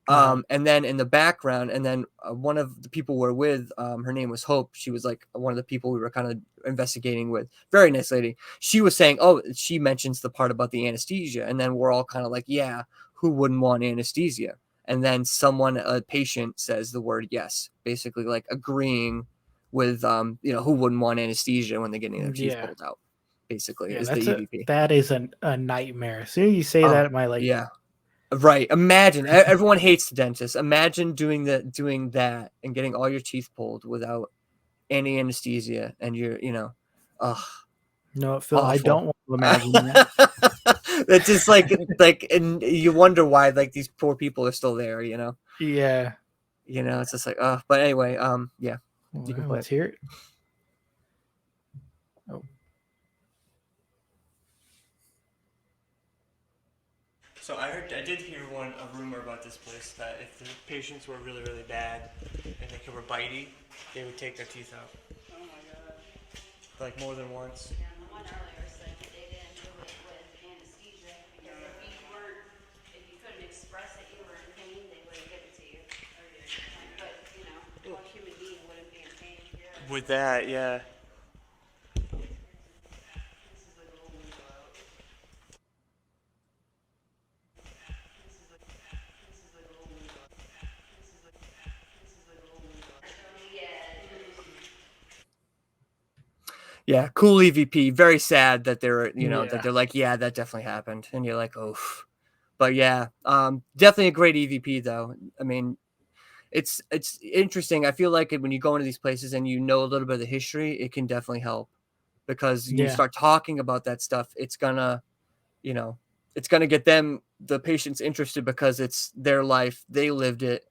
And then in the background, and then one of the people we're with, her name was Hope. She was like one of the people we were kind of investigating with. Very nice lady. She was saying, oh, she mentions the part about the anesthesia. And then we're all kind of like, yeah, who wouldn't want anesthesia? And then a patient says the word yes, basically like agreeing with, who wouldn't want anesthesia when they're getting their teeth pulled out, basically, is the EVP. That is a nightmare. As soon as you say that, it might like... Yeah. Right. Imagine everyone hates the dentist. Imagine doing that and getting all your teeth pulled without any anesthesia, and you're, No, Phil, awful. I don't want to imagine that. It's just like, and you wonder why like these poor people are still there, Yeah. It's just like, but anyway, yeah. Well, You can play let's hear it. Oh. So I did hear a rumor about this place that if the patients were really, really bad and they were bitey, they would take their teeth out. Oh my god. Like more than once. Yeah, the one earlier said that they didn't do it with anesthesia because if you couldn't express that you were in pain, they wouldn't give it to you. But, what human being wouldn't be in pain? With that, yeah. Yeah, cool EVP. Very sad that they're, that they're like, yeah, that definitely happened, and you're like, oh, but yeah, definitely a great EVP though. I mean, it's interesting. I feel like when you go into these places and you know a little bit of the history, it can definitely help because you start talking about that stuff. It's gonna, it's gonna get the patients interested because it's their life. They lived it.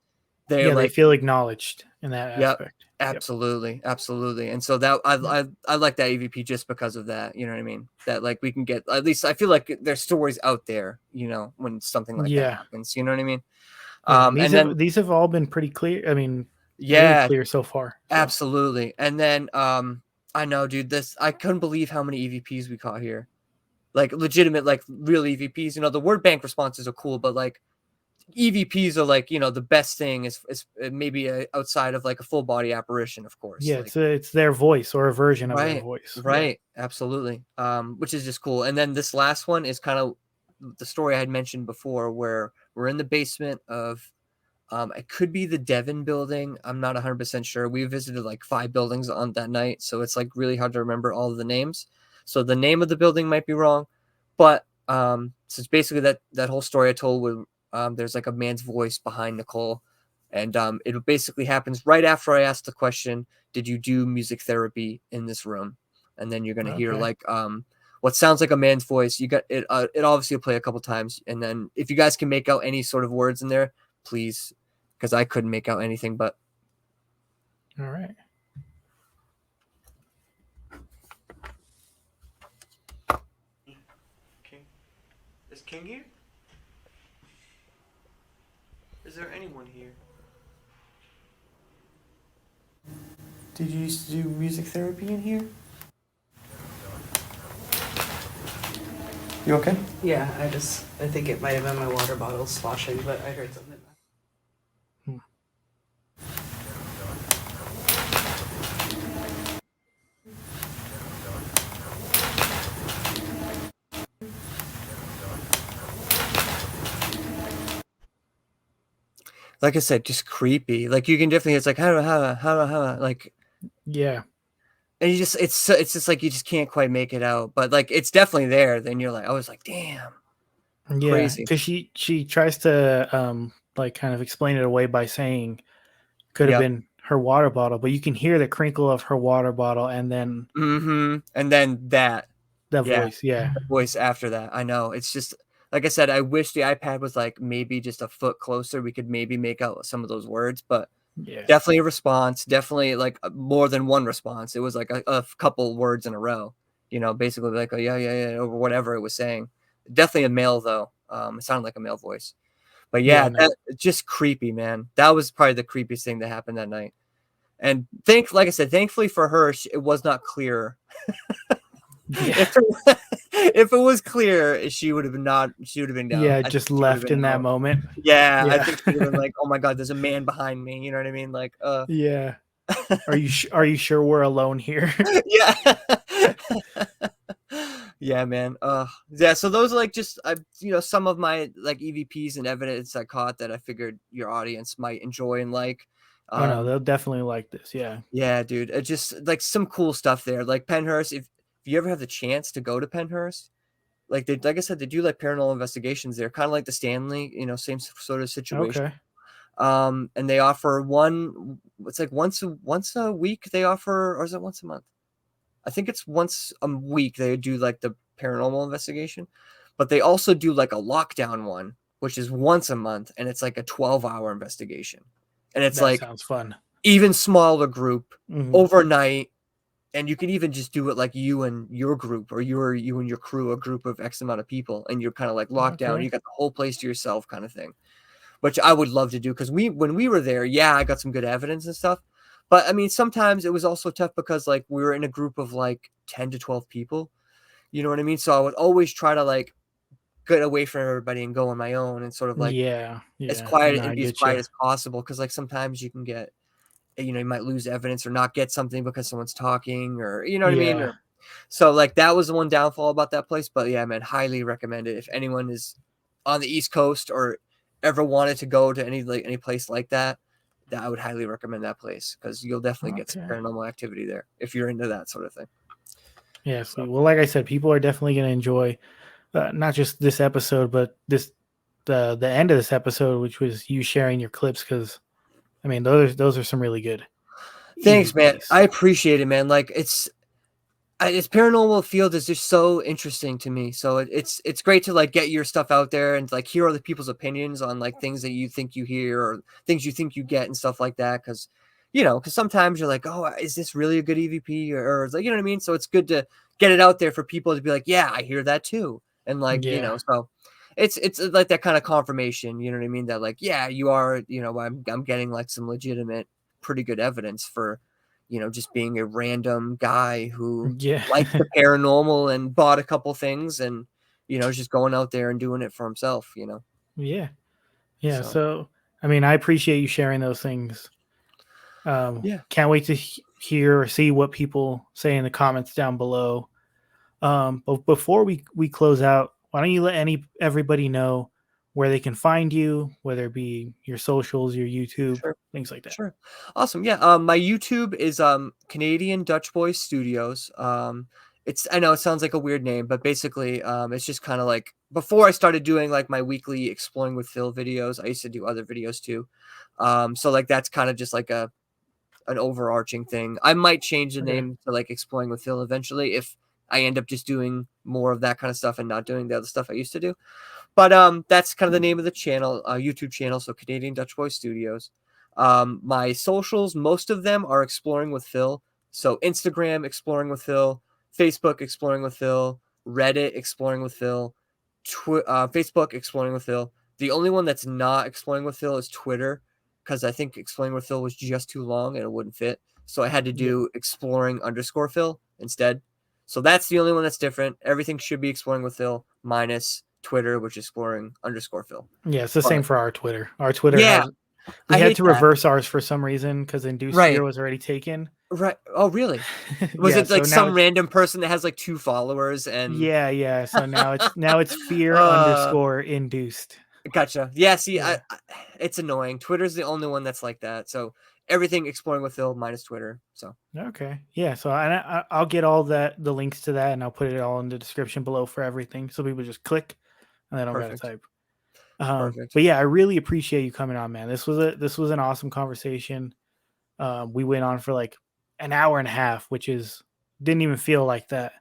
They feel acknowledged in that aspect. Absolutely. And so that I like that EVP just because of that. You know what I mean? That like we can get, at least I feel like there's stories out there, when something like that happens. You know what I mean? And these have all been pretty clear. I mean, really clear so far. So. Absolutely. And then I know, dude, I couldn't believe how many EVPs we caught here. Like legitimate, like real EVPs. The word bank responses are cool, but like EVPs are like, the best thing is maybe outside of like a full body apparition, of course. Yeah, like, it's their voice or a version of their voice. Right. Yeah. Absolutely. Which is just cool. And then this last one is kind of the story I had mentioned before where we're in the basement of, it could be the Devon building. I'm not 100% sure. We visited like 5 buildings on that night. So it's like really hard to remember all of the names. So the name of the building might be wrong, but so it's basically that whole story I told with, there's like a man's voice behind Nicole, and it basically happens right after I asked the question, did you do music therapy in this room? And then you're going to hear like what sounds like a man's voice. You got it. It obviously will play a couple times. And then if you guys can make out any sort of words in there, please, because I couldn't make out anything, but. All right. King. Is King here? Is there anyone here? Did you used to do music therapy in here? You okay? Yeah, I think it might have been my water bottle sloshing, but I heard something. Like I said, just creepy. Like you can definitely, it's like how, like, yeah. And it's just like you just can't quite make it out, but like it's definitely there. Then you're like, I was like, damn, crazy. Because she tries to like kind of explain it away by saying could have been her water bottle, but you can hear the crinkle of her water bottle, and then and then that voice, the voice after that. I know, it's just like I said, I wish the iPad was like maybe just a foot closer. We could maybe make out some of those words, but Yeah. definitely a response. Definitely like more than one response. It was like a couple words in a row. You know, basically like, oh yeah, yeah, yeah, or whatever it was saying. Definitely a male though. It sounded like a male voice. But yeah, Yeah, no. just creepy, man. That was probably the creepiest thing that happened that night. And like I said, thankfully for her, it was not clear. Yeah. If it was clear, she would have been down. Yeah, I think just she would have left been in that out. moment. Yeah, I Yeah. think she would have been like, "Oh my god, there's a man behind me." You know what I mean? Like, Yeah. Are you sure we're alone here? yeah, yeah, man. Yeah. So those are like just some of my like EVPs and evidence I caught that I figured your audience might enjoy and like. Oh no, they'll definitely like this. Yeah. Yeah, dude. It just like some cool stuff there. Like Penhurst, if you ever have the chance to go to Penhurst, like I said, they do like paranormal investigations there, kind of like the Stanley, same sort of situation. Okay. And they offer it's like once a week they offer, or is it once a month? I think it's once a week they do like the paranormal investigation, but they also do like a lockdown one, which is once a month, and it's like a 12-hour investigation. And it's That like sounds fun. even smaller group Mhm. overnight, and you can even just do it like you and your group, or you and your crew, a group of X amount of people, and you're kind of like locked down. Okay. You got the whole place to yourself, kind of thing, which I would love to do because when we were there, yeah, I got some good evidence and stuff. But I mean, sometimes it was also tough because like we were in a group of like 10 to 12 people. You know what I mean? So I would always try to like get away from everybody and go on my own and sort of like Yeah. as Yeah. quiet No, and I be as get quiet you. as possible. Cause like sometimes you can get, you might lose evidence or not get something because someone's talking, or you know what I mean? Yeah. So like that was the one downfall about that place. But yeah, man, highly recommend it. If anyone is on the East Coast or ever wanted to go to any place like that, I would highly recommend that place because you'll definitely get some Okay. paranormal activity there if you're into that sort of thing. Yeah. Sweet. Well, like I said, people are definitely going to enjoy not just this episode, but the end of this episode, which was you sharing your clips, because I mean those are some really good. Thanks, man. EVPs. I appreciate it, man. Like it's paranormal field is just so interesting to me. So it's great to like get your stuff out there and like hear other people's opinions on like things that you think you hear or things you think you get and stuff like that. Because sometimes you're like, oh, is this really a good EVP or like, you know what I mean? So it's good to get it out there for people to be like, yeah, I hear that too, and like Yeah. so it's like that kind of confirmation. You know what I mean? That like, yeah, you are. I'm getting like some legitimate, pretty good evidence for just being a random guy who Yeah. likes the paranormal and bought a couple things and, just going out there and doing it for himself, Yeah. Yeah. So, So I mean, I appreciate you sharing those things. Yeah. Can't wait to hear or see what people say in the comments down below. But before we close out, why don't you let everybody know where they can find you, whether it be your socials, your YouTube, Sure. things like that. Sure. Awesome. Yeah. My YouTube is Canadian Dutch Boy Studios. I know it sounds like a weird name, but basically it's just kind of like before I started doing like my weekly Exploring with Phill videos, I used to do other videos too. So like that's kind of just like an overarching thing. I might change the Okay. name to like Exploring with Phill eventually if I end up just doing more of that kind of stuff and not doing the other stuff I used to do. But that's kind of the name of the channel, YouTube channel. So Canadian Dutch Boy Studios. My socials, most of them are Exploring with Phill. So Instagram, Exploring with Phill, Facebook, Exploring with Phill, Reddit, Exploring with Phill, Facebook, Exploring with Phill. The only one that's not Exploring with Phill is Twitter, because I think Exploring with Phill was just too long and it wouldn't fit. So I had to do Exploring_Phill instead. So that's the only one that's different. Everything should be Exploring with Phill minus Twitter, which is Exploring_Phill. Yeah, it's the same for our Twitter. Our Twitter Yeah, we I had hate to that. reverse ours for some reason because Induced Right. Fear was already taken. Right. Oh, really? Was Yeah, it like so now some it's- random person that has like 2 followers and Yeah. So now it's fear _induced. Gotcha. Yeah, see, Yeah. it's annoying. Twitter's the only one that's like that. So everything Exploring with Phill minus Twitter. So Okay. Yeah. So I'll get all the links to that and I'll put it all in the description below for everything. So people just click and they don't gotta Perfect. type. Perfect. But yeah, I really appreciate you coming on, man. This was an awesome conversation. We went on for like an hour and a half, which didn't even feel like that.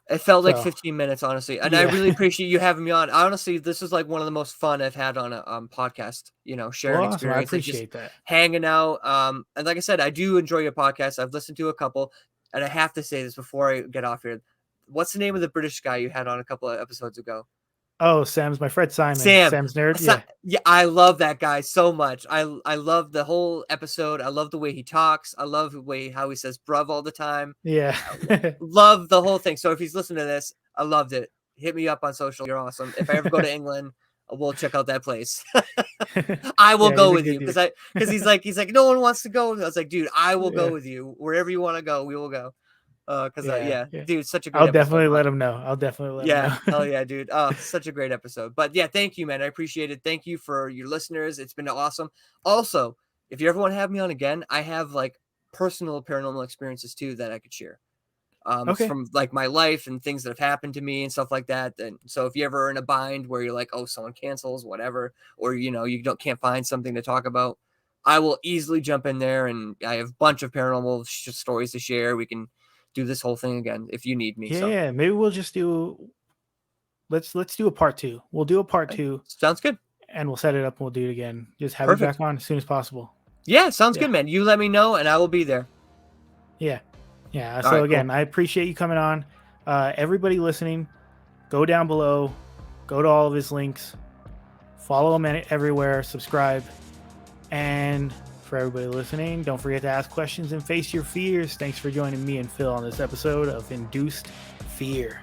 It felt like So, 15 minutes, honestly. And I yeah. really appreciate you having me on. Honestly, this is like one of the most fun I've had on a podcast, sharing Well, awesome. I experience and just appreciate that. hanging out. And like I said, I do enjoy your podcast. I've listened to a couple, and I have to say this before I get off here. What's the name of the British guy you had on a couple of episodes ago? Oh, Sam's my friend Simon. Sam. Sam's nerd. Sa- Yeah. Yeah, I love that guy so much. I love the whole episode. I love the way he talks. I love the way how he says bruv all the time. Yeah. Love the whole thing. So if he's listening to this, I loved it. Hit me up on social. You're awesome. If I ever go to England, we'll check out that place. I will Yeah, go he's a with good you dude. because he's like no one wants to go. I was like, dude, I will Yeah. go with you wherever you want to go. We will go. Yeah. Dude, it's such a great I'll episode. definitely let him know. I'll definitely let him Yeah, know. hell yeah, dude. Oh, such a great episode. But yeah, thank you, man. I appreciate it. Thank you for your listeners. It's been awesome. Also, if you ever want to have me on again, I have like personal paranormal experiences too that I could share. Okay. From like my life and things that have happened to me and stuff like that. And so if you ever are in a bind where you're like, oh, someone cancels, whatever, or you can't find something to talk about, I will easily jump in there, and I have a bunch of paranormal stories to share. We can do this whole thing again if you need me. Yeah, So yeah. Maybe we'll just do. Let's do a part 2. We'll do a part 2, sounds good. and we'll set it up and we'll do it again. Just have it Perfect. back on as soon as possible. Yeah, sounds Yeah. good, man. You let me know and I will be there. Yeah. Yeah. All So right, again, I appreciate you coming on. Everybody listening, go down below, go to all of his links, follow him everywhere, subscribe, and for everybody listening, don't forget to ask questions and face your fears. Thanks for joining me and Phil on this episode of Induced Fear.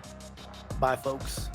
Bye, folks.